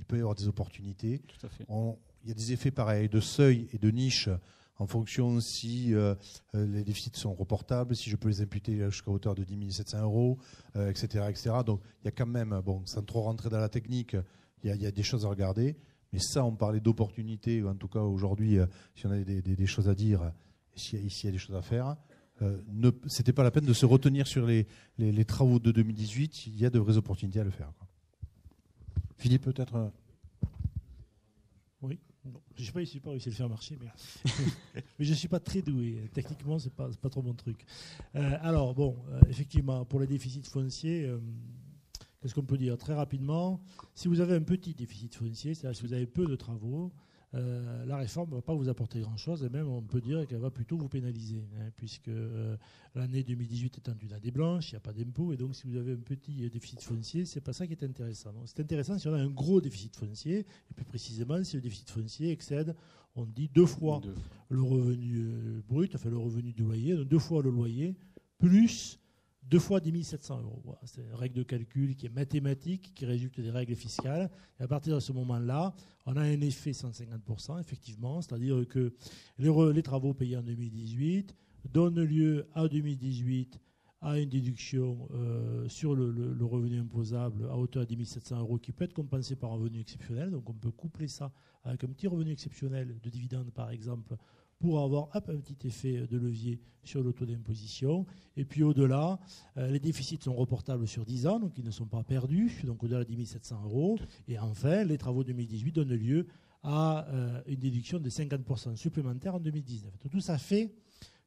peut y avoir des opportunités. Tout à fait. Il y a des effets pareils de seuil et de niche en fonction si les déficits sont reportables, si je peux les imputer jusqu'à hauteur de 10 700 €, etc., etc. Donc il y a quand même, sans trop rentrer dans la technique, il y a des choses à regarder. Mais ça, on parlait d'opportunités, ou en tout cas aujourd'hui, si on a des choses à dire, ici il y a des choses à faire. C'était pas la peine de se retenir sur les travaux de 2018. Il y a de vraies opportunités à le faire, quoi. Philippe, peut-être. Oui. Bon, je n'ai pas réussi à le faire marcher, mais je ne suis pas très doué. Techniquement, ce n'est pas trop mon truc. Alors, effectivement, pour les déficits fonciers, qu'est-ce qu'on peut dire? Très rapidement, si vous avez un petit déficit foncier, c'est-à-dire si vous avez peu de travaux, la réforme ne va pas vous apporter grand-chose, et même on peut dire qu'elle va plutôt vous pénaliser, puisque l'année 2018 étant une année blanche, il n'y a pas d'impôt, et donc si vous avez un petit déficit foncier, c'est pas ça qui est intéressant. Donc, c'est intéressant si on a un gros déficit foncier, et plus précisément si le déficit foncier excède, on dit 2 fois le revenu brut, enfin le revenu du loyer, donc 2 fois le loyer, plus 2 fois 10 700 €. Voilà, c'est une règle de calcul qui est mathématique, qui résulte des règles fiscales. Et à partir de ce moment-là, on a un effet 150%, effectivement, c'est-à-dire que les travaux payés en 2018 donnent lieu à 2018 à une déduction sur le revenu imposable à hauteur de 10 700 € qui peut être compensée par un revenu exceptionnel. Donc on peut coupler ça avec un petit revenu exceptionnel de dividende par exemple pour avoir un petit effet de levier sur le taux d'imposition. Et puis au-delà, les déficits sont reportables sur 10 ans, donc ils ne sont pas perdus, donc au-delà de 10 700 €. Et enfin, les travaux 2018 donnent lieu à une déduction de 50% supplémentaire en 2019. Tout ça fait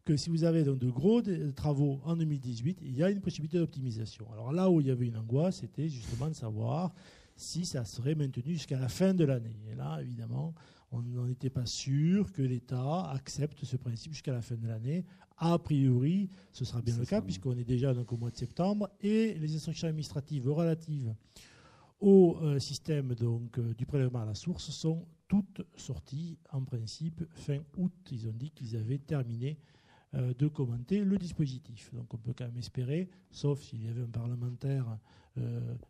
que si vous avez donc de gros travaux en 2018, il y a une possibilité d'optimisation. Alors là où il y avait une angoisse, c'était justement de savoir si ça serait maintenu jusqu'à la fin de l'année. Et là, évidemment, on n'était pas sûr que l'État accepte ce principe jusqu'à la fin de l'année. A priori, ce sera bien le cas, puisqu'on est déjà donc au mois de septembre, et les instructions administratives relatives au système donc, du prélèvement à la source sont toutes sorties, en principe, fin août. Ils ont dit qu'ils avaient terminé de commenter le dispositif. Donc on peut quand même espérer, sauf s'il y avait un parlementaire,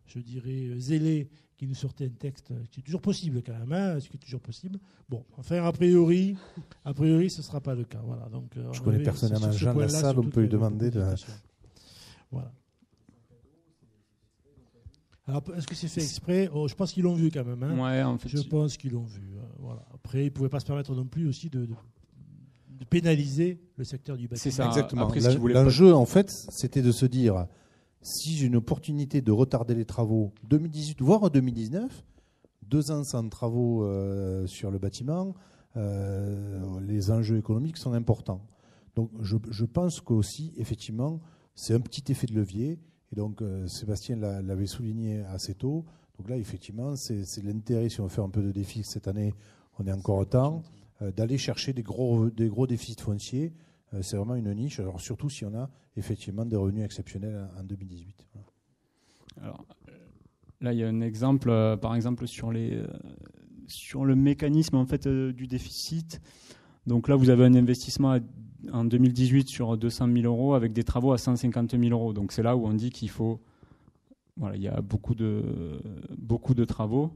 je dirais, zélé, qui nous sortait un texte, ce qui est toujours possible quand même, hein, ce qui est toujours possible. Bon, enfin, a priori, ce ne sera pas le cas. Voilà, donc, je connais personnellement Jean Lassalle, on peut lui demander de... Voilà. Alors, est-ce que c'est fait exprès? Je pense qu'ils l'ont vu quand même. Hein. Ouais, en fait, je pense qu'ils l'ont vu. Voilà. Après, ils ne pouvaient pas se permettre non plus aussi de pénaliser le secteur du bâtiment. C'est ça. Exactement. L'enjeu, en fait, c'était de se dire, si j'ai une opportunité de retarder les travaux 2018, voire 2019, 2 ans sans travaux sur le bâtiment, les enjeux économiques sont importants. Donc, je pense qu'aussi, effectivement, c'est un petit effet de levier. Et donc, Sébastien l'avait souligné assez tôt. Donc là, effectivement, c'est l'intérêt, si on fait un peu de déficit cette année, on est encore au temps, d'aller chercher des gros déficits fonciers. C'est vraiment une niche, alors surtout si on a effectivement des revenus exceptionnels en 2018. Voilà. Alors, là, il y a un exemple, par exemple, sur le mécanisme en fait, du déficit. Donc là, vous avez un investissement en 2018 sur 200 000 € avec des travaux à 150 000 €. Donc c'est là où on dit qu'il faut... Voilà, il y a beaucoup de travaux.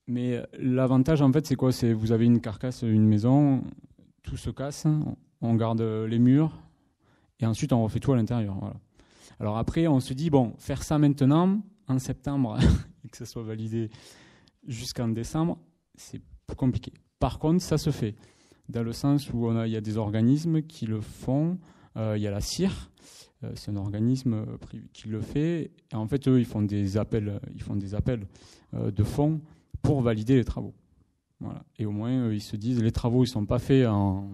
Mais l'avantage, en fait, c'est quoi? C'est vous avez une carcasse, une maison, tout se casse, on garde les murs, et ensuite on refait tout à l'intérieur. Voilà. Alors après, on se dit, bon, faire ça maintenant, en septembre, et que ça soit validé jusqu'en décembre, c'est plus compliqué. Par contre, ça se fait, dans le sens où il y a des organismes qui le font. Il y a la CIR, c'est un organisme qui le fait. Et en fait, eux, ils font des appels de fonds pour valider les travaux. Voilà. Et au moins, ils se disent, les travaux, ils ne sont pas faits en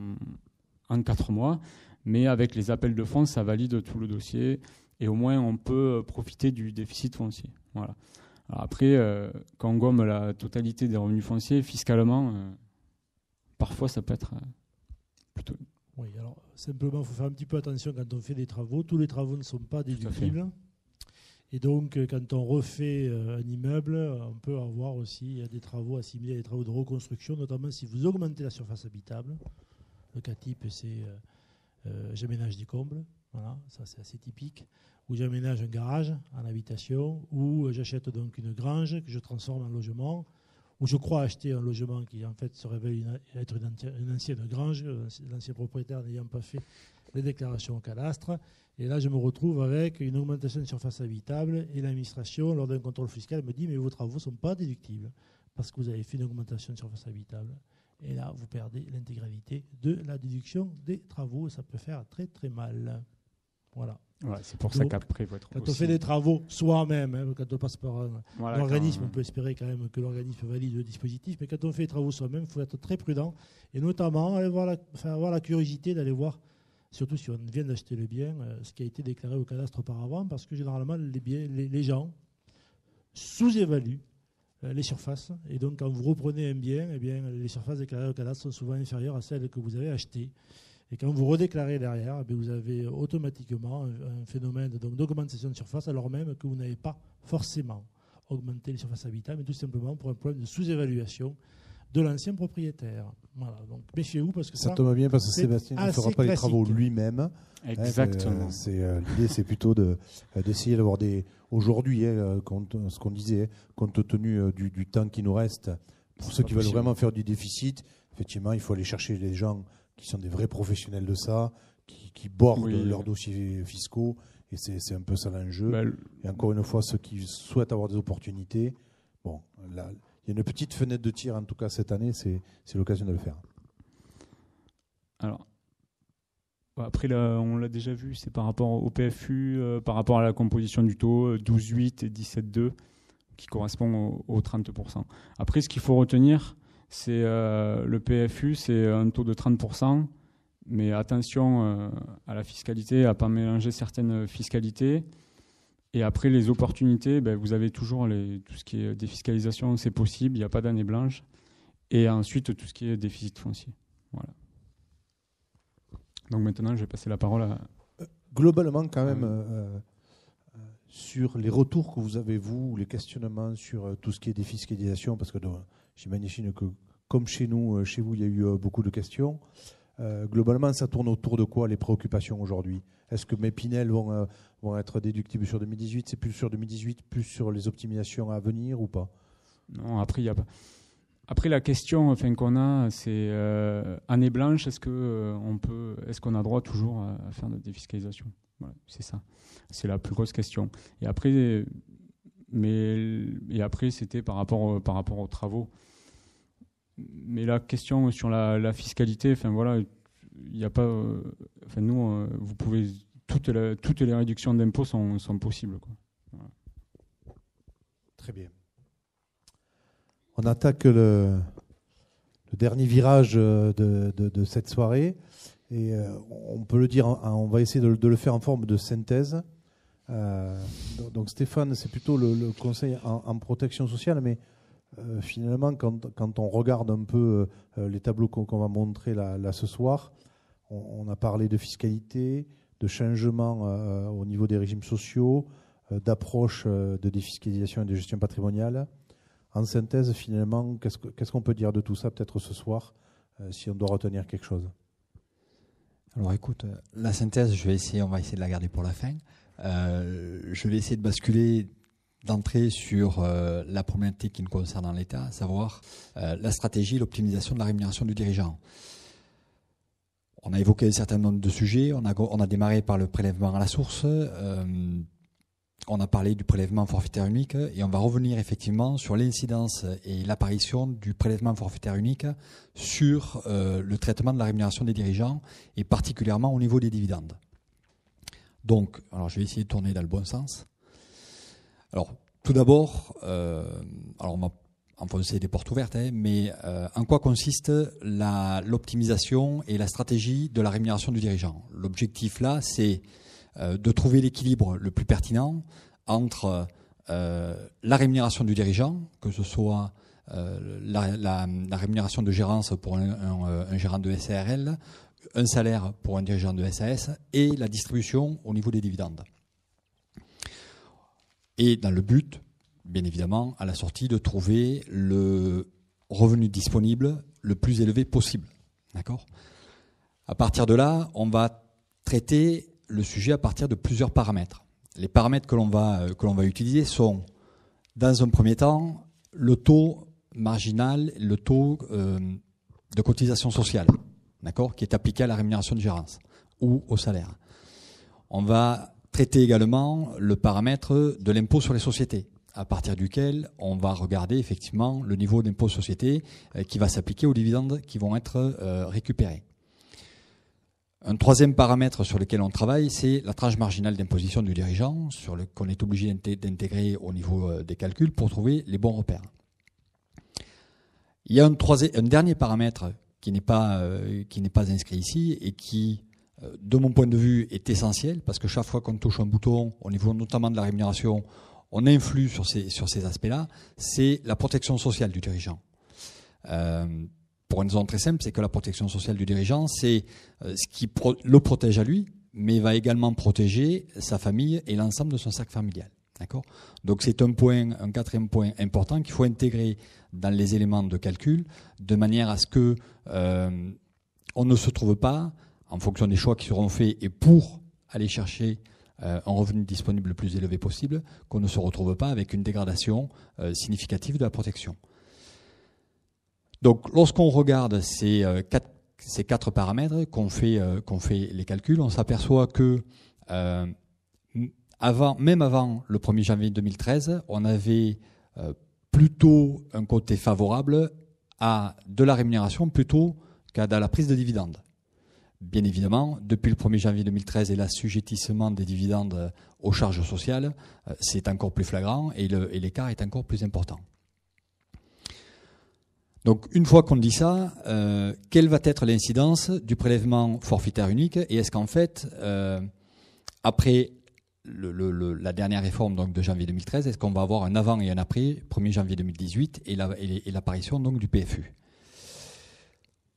4 mois, mais avec les appels de fonds, ça valide tout le dossier. Et au moins, on peut profiter du déficit foncier. Voilà. Alors après, quand on gomme la totalité des revenus fonciers, fiscalement, parfois, ça peut être plutôt... Oui, alors simplement, il faut faire un petit peu attention quand on fait des travaux. Tous les travaux ne sont pas déductibles. Et donc, quand on refait un immeuble, on peut avoir aussi des travaux assimilés à des travaux de reconstruction, notamment si vous augmentez la surface habitable. Le cas type, c'est j'aménage des combles. Voilà, ça c'est assez typique. Ou j'aménage un garage en habitation, ou j'achète donc une grange que je transforme en logement, ou je crois acheter un logement qui en fait se révèle être une ancienne grange, l'ancien propriétaire n'ayant pas fait les déclarations au cadastre. Et là, je me retrouve avec une augmentation de surface habitable et l'administration, lors d'un contrôle fiscal, me dit « mais vos travaux ne sont pas déductibles parce que vous avez fait une augmentation de surface habitable ». Et là, vous perdez l'intégralité de la déduction des travaux. Et ça peut faire très, très mal. Voilà. Ouais, c'est pour ça qu'après, quand on fait des travaux soi-même, hein, quand on passe par un organisme, on peut espérer quand même que l'organisme valide le dispositif, mais quand on fait des travaux soi-même, il faut être très prudent et notamment avoir la curiosité d'aller voir, surtout si on vient d'acheter le bien, ce qui a été déclaré au cadastre auparavant, parce que généralement, les gens sous-évaluent les surfaces. Et donc, quand vous reprenez un bien, eh bien, les surfaces déclarées au cadastre sont souvent inférieures à celles que vous avez achetées. Et quand vous redéclarez derrière, vous avez automatiquement un phénomène d'augmentation de surface, alors même que vous n'avez pas forcément augmenté les surfaces habitables, mais tout simplement pour un problème de sous-évaluation de l'ancien propriétaire. Voilà, donc méfiez-vous parce que ça tombe bien parce que Sébastien ne fera pas les travaux lui-même. Exactement. L'idée, c'est plutôt d'essayer d'avoir des... Aujourd'hui, ce qu'on disait, compte tenu du temps qui nous reste, pour ceux qui veulent vraiment faire du déficit, effectivement, il faut aller chercher les gens qui sont des vrais professionnels de ça, qui bordent leurs dossiers fiscaux Et c'est un peu ça l'enjeu. Bah, Et encore une fois, ceux qui souhaitent avoir des opportunités, bon, là, il y a une petite fenêtre de tir, en tout cas cette année, c'est l'occasion de le faire. Alors, après, là, on l'a déjà vu, c'est par rapport au PFU, par rapport à la composition du taux, 12,8 et 17,2, qui correspond aux 30%. Après, ce qu'il faut retenir, c'est le PFU, c'est un taux de 30%, mais attention à la fiscalité, à ne pas mélanger certaines fiscalités. Et après, les opportunités, vous avez toujours tout ce qui est défiscalisation, c'est possible, il n'y a pas d'année blanche. Et ensuite, tout ce qui est déficit foncier. Voilà. Donc maintenant, je vais passer la parole à... Globalement, quand même, sur les retours que vous avez, vous, les questionnements sur tout ce qui est défiscalisation, parce que j'imagine que, comme chez nous, chez vous, il y a eu beaucoup de questions. Globalement, ça tourne autour de quoi les préoccupations aujourd'hui? Est-ce que mes Pinel vont être déductibles sur 2018? C'est plus sur 2018, plus sur les optimisations à venir ou pas? Non, après, il n'y a pas... Après, la question qu'on a, c'est année blanche, est-ce qu'on a droit toujours à faire notre défiscalisation? Voilà, c'est ça. C'est la plus grosse question. Et après, c'était par rapport aux travaux. Mais la question sur la fiscalité, il n'y a pas. Nous, vous pouvez toutes les réductions d'impôts sont possibles, quoi. Voilà. Très bien. On attaque le dernier virage de cette soirée et on peut le dire, on va essayer de le faire en forme de synthèse. Donc Stéphane, c'est plutôt le conseil en protection sociale, mais finalement, quand on regarde un peu les tableaux qu'on va montrer là ce soir, on a parlé de fiscalité, de changement au niveau des régimes sociaux, d'approche de défiscalisation et de gestion patrimoniale. En synthèse, finalement, qu'est-ce qu'on peut dire de tout ça, peut-être ce soir, si on doit retenir quelque chose? Alors écoute, la synthèse, on va essayer de la garder pour la fin. Je vais essayer de basculer d'entrée sur la problématique qui nous concerne dans l'État, à savoir la stratégie, l'optimisation de la rémunération du dirigeant. On a évoqué un certain nombre de sujets. On a démarré par le prélèvement à la source. On a parlé du prélèvement forfaitaire unique et on va revenir effectivement sur l'incidence et l'apparition du prélèvement forfaitaire unique sur le traitement de la rémunération des dirigeants et particulièrement au niveau des dividendes. Donc, alors je vais essayer de tourner dans le bon sens. Alors, tout d'abord, on va enfoncer des portes ouvertes, mais en quoi consiste l'optimisation et la stratégie de la rémunération du dirigeant? L'objectif là, c'est de trouver l'équilibre le plus pertinent entre la rémunération du dirigeant, que ce soit la rémunération de gérance pour un gérant de SARL, un salaire pour un dirigeant de SAS et la distribution au niveau des dividendes. Et dans le but, bien évidemment, à la sortie, de trouver le revenu disponible le plus élevé possible. D'accord ? À partir de là, on va traiter le sujet à partir de plusieurs paramètres. Les paramètres que l'on va utiliser sont, dans un premier temps, le taux marginal, le taux de cotisation sociale, d'accord, qui est appliqué à la rémunération de gérance ou au salaire. On va traiter également le paramètre de l'impôt sur les sociétés, à partir duquel on va regarder effectivement le niveau d'impôt société qui va s'appliquer aux dividendes qui vont être récupérés. Un troisième paramètre sur lequel on travaille, c'est la tranche marginale d'imposition du dirigeant, qu'on est obligé d'intégrer au niveau des calculs pour trouver les bons repères. Il y a un dernier paramètre qui n'est pas inscrit ici et qui, de mon point de vue, est essentiel, parce que chaque fois qu'on touche un bouton, au niveau notamment de la rémunération, on influe sur ces aspects-là, c'est la protection sociale du dirigeant. Pour une raison très simple, c'est que la protection sociale du dirigeant, c'est ce qui le protège à lui, mais va également protéger sa famille et l'ensemble de son cercle familial. D'accord ? Donc c'est un quatrième point important qu'il faut intégrer dans les éléments de calcul, de manière à ce que on ne se trouve pas, en fonction des choix qui seront faits et pour aller chercher un revenu disponible le plus élevé possible, qu'on ne se retrouve pas avec une dégradation significative de la protection. Donc, lorsqu'on regarde ces quatre paramètres, qu'on fait les calculs, on s'aperçoit que même avant le 1er janvier 2013, on avait plutôt un côté favorable à de la rémunération plutôt qu'à de la prise de dividendes. Bien évidemment, depuis le 1er janvier 2013 et l'assujettissement des dividendes aux charges sociales, c'est encore plus flagrant et l'écart est encore plus important. Donc, une fois qu'on dit ça, quelle va être l'incidence du prélèvement forfaitaire unique? Et est-ce qu'en fait, après la dernière réforme donc, de janvier 2013, est-ce qu'on va avoir un avant et un après 1er janvier 2018 et l'apparition donc, du PFU?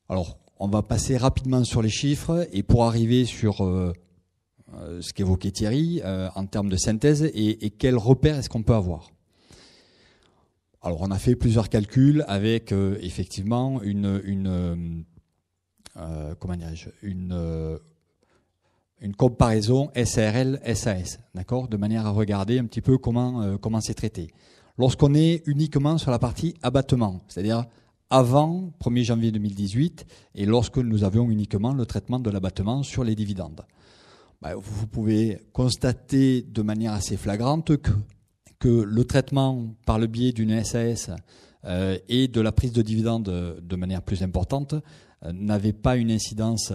Alors, on va passer rapidement sur les chiffres et pour arriver sur ce qu'évoquait Thierry en termes de synthèse et quels repères est-ce qu'on peut avoir. Alors, on a fait plusieurs calculs avec effectivement une comparaison SARL-SAS, d'accord, de manière à regarder un petit peu comment c'est traité. Lorsqu'on est uniquement sur la partie abattement, c'est-à-dire avant 1er janvier 2018 et lorsque nous avions uniquement le traitement de l'abattement sur les dividendes, vous pouvez constater de manière assez flagrante que le traitement par le biais d'une SAS et de la prise de dividendes de manière plus importante n'avait pas une incidence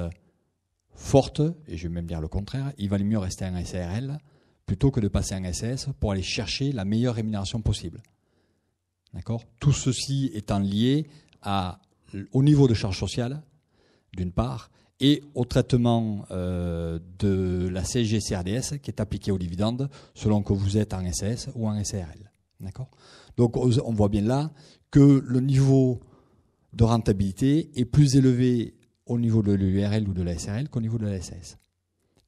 forte, et je vais même dire le contraire, il valait mieux rester en SARL plutôt que de passer en SAS pour aller chercher la meilleure rémunération possible. D'accord ? Tout ceci étant lié au niveau de charge sociale, d'une part, et au traitement de la CSG-CRDS qui est appliqué aux dividendes selon que vous êtes en SAS ou en SARL. D'accord ? Donc on voit bien là que le niveau de rentabilité est plus élevé au niveau de l'URL ou de la SARL qu'au niveau de la SAS.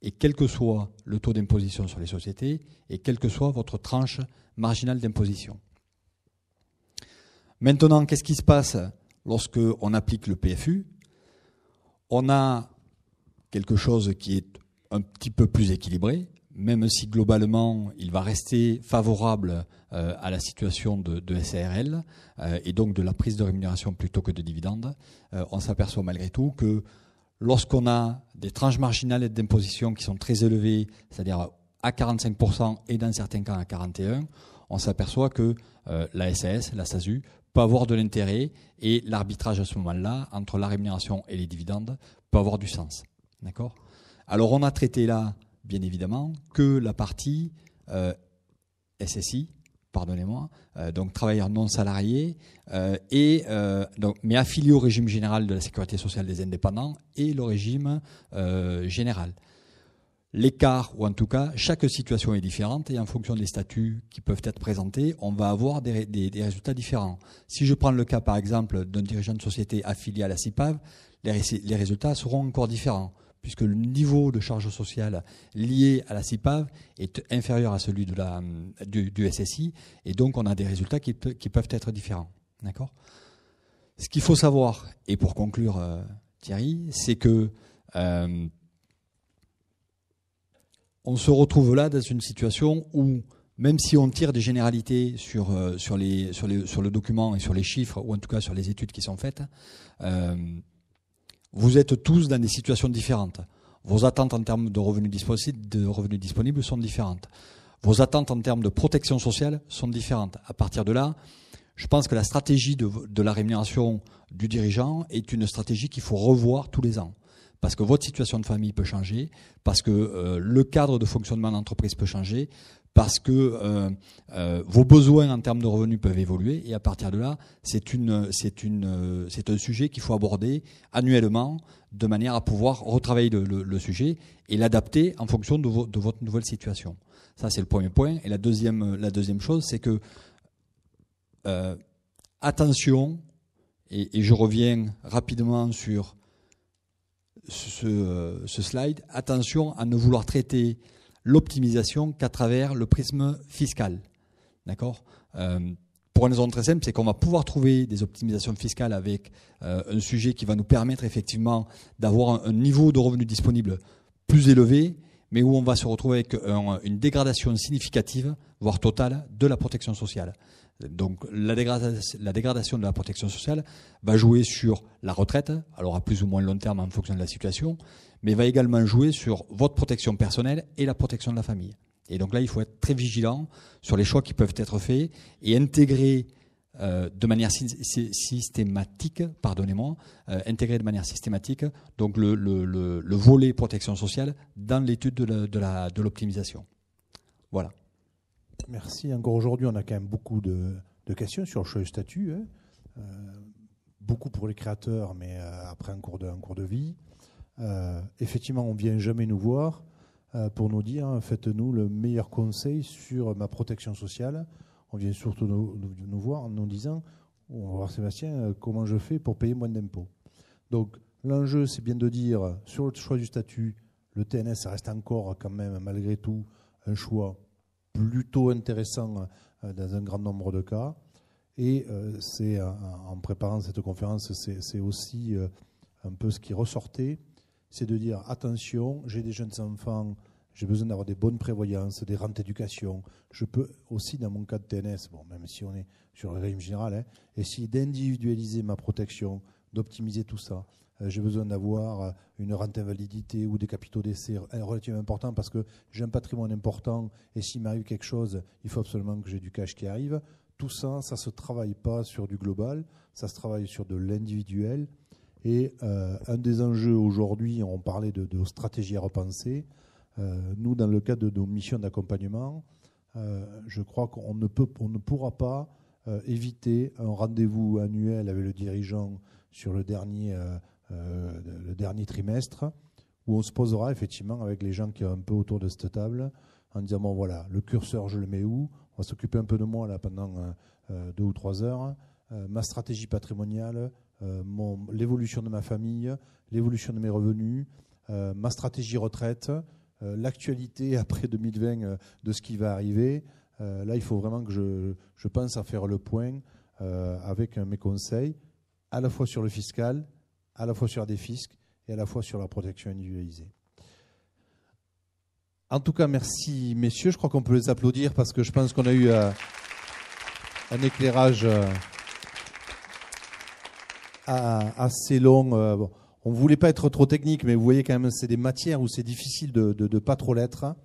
Et quel que soit le taux d'imposition sur les sociétés et quelle que soit votre tranche marginale d'imposition. Maintenant, qu'est-ce qui se passe lorsque on applique le PFU ? On a quelque chose qui est un petit peu plus équilibré, même si globalement il va rester favorable à la situation de SARL et donc de la prise de rémunération plutôt que de dividendes. On s'aperçoit malgré tout que lorsqu'on a des tranches marginales d'imposition qui sont très élevées, c'est-à-dire à 45% et dans certains cas à 41%, on s'aperçoit que la SAS, la SASU, peut avoir de l'intérêt et l'arbitrage à ce moment-là entre la rémunération et les dividendes peut avoir du sens. D'accord ? Alors on a traité là, bien évidemment, que la partie SSI, pardonnez-moi, donc travailleurs non salariés, mais affiliés au régime général de la sécurité sociale des indépendants et le régime général. L'écart, ou en tout cas, chaque situation est différente et en fonction des statuts qui peuvent être présentés, on va avoir des résultats différents. Si je prends le cas, par exemple, d'un dirigeant de société affilié à la CIPAV, les résultats seront encore différents, puisque le niveau de charge sociale lié à la CIPAV est inférieur à celui du SSI, et donc on a des résultats qui peuvent être différents. D'accord ? Ce qu'il faut savoir, et pour conclure, Thierry, c'est que on se retrouve là dans une situation où, même si on tire des généralités sur le document et sur les chiffres, ou en tout cas sur les études qui sont faites, vous êtes tous dans des situations différentes. Vos attentes en termes de revenus disponibles sont différentes. Vos attentes en termes de protection sociale sont différentes. À partir de là, je pense que la stratégie de la rémunération du dirigeant est une stratégie qu'il faut revoir tous les ans. Parce que votre situation de famille peut changer, parce que le cadre de fonctionnement d'entreprise peut changer, parce que vos besoins en termes de revenus peuvent évoluer, et à partir de là, c'est un sujet qu'il faut aborder annuellement de manière à pouvoir retravailler le sujet et l'adapter en fonction de votre nouvelle situation. Ça, c'est le premier point. Et la deuxième chose, c'est que attention, et je reviens rapidement sur ce slide, attention à ne vouloir traiter l'optimisation qu'à travers le prisme fiscal. D'accord ? Pour une raison très simple, c'est qu'on va pouvoir trouver des optimisations fiscales avec un sujet qui va nous permettre effectivement d'avoir un niveau de revenu disponible plus élevé, mais où on va se retrouver avec une dégradation significative, voire totale, de la protection sociale. Donc la dégradation de la protection sociale va jouer sur la retraite, alors à plus ou moins long terme en fonction de la situation, mais va également jouer sur votre protection personnelle et la protection de la famille. Et donc là, il faut être très vigilant sur les choix qui peuvent être faits et intégrer de manière systématique, donc le volet protection sociale dans l'étude de l'optimisation. Voilà. Merci. Encore aujourd'hui, on a quand même beaucoup de questions sur le choix du statut. Beaucoup pour les créateurs, mais après un cours de vie. Effectivement, on ne vient jamais nous voir pour nous dire faites-nous le meilleur conseil sur ma protection sociale. On vient surtout nous voir en nous disant on va voir Sébastien, comment je fais pour payer moins d'impôts. Donc l'enjeu, c'est bien de dire sur le choix du statut, le TNS, ça reste encore quand même malgré tout un choix plutôt intéressant dans un grand nombre de cas. Et c'est en préparant cette conférence, c'est aussi un peu ce qui ressortait, c'est de dire attention, j'ai des jeunes enfants, j'ai besoin d'avoir des bonnes prévoyances, des rentes d'éducation. Je peux aussi, dans mon cas de TNS, bon, même si on est sur le régime général, essayer d'individualiser ma protection, d'optimiser tout ça. J'ai besoin d'avoir une rente invalidité ou des capitaux d'essai relativement importants parce que j'ai un patrimoine important et s'il m'arrive quelque chose, il faut absolument que j'ai du cash qui arrive. Tout ça, ça ne se travaille pas sur du global, ça se travaille sur de l'individuel. Et un des enjeux aujourd'hui, on parlait de stratégie à repenser. Nous, dans le cadre de nos missions d'accompagnement, je crois qu'on ne pourra pas éviter un rendez-vous annuel avec le dirigeant sur le dernier trimestre, où on se posera effectivement avec les gens qui sont un peu autour de cette table, en disant bon voilà, le curseur je le mets où? On va s'occuper un peu de moi là pendant 2 ou 3 heures. Ma stratégie patrimoniale, l'évolution de ma famille, l'évolution de mes revenus, ma stratégie retraite, l'actualité après 2020 de ce qui va arriver. Là, il faut vraiment que je pense à faire le point avec mes conseils, à la fois sur le fiscal, à la fois sur des fiscs et à la fois sur la protection individualisée. En tout cas, merci messieurs. Je crois qu'on peut les applaudir parce que je pense qu'on a eu un éclairage assez long. Bon, on ne voulait pas être trop technique, mais vous voyez quand même, c'est des matières où c'est difficile de pas trop l'être.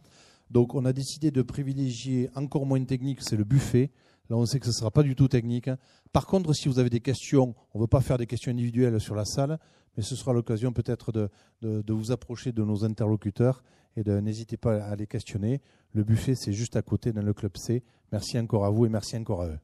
Donc, on a décidé de privilégier encore moins technique, c'est le buffet. Là, on sait que ce ne sera pas du tout technique. Par contre, si vous avez des questions, on ne veut pas faire des questions individuelles sur la salle, mais ce sera l'occasion peut-être de vous approcher de nos interlocuteurs et n'hésitez pas à les questionner. Le buffet, c'est juste à côté dans le club C. Merci encore à vous et merci encore à eux.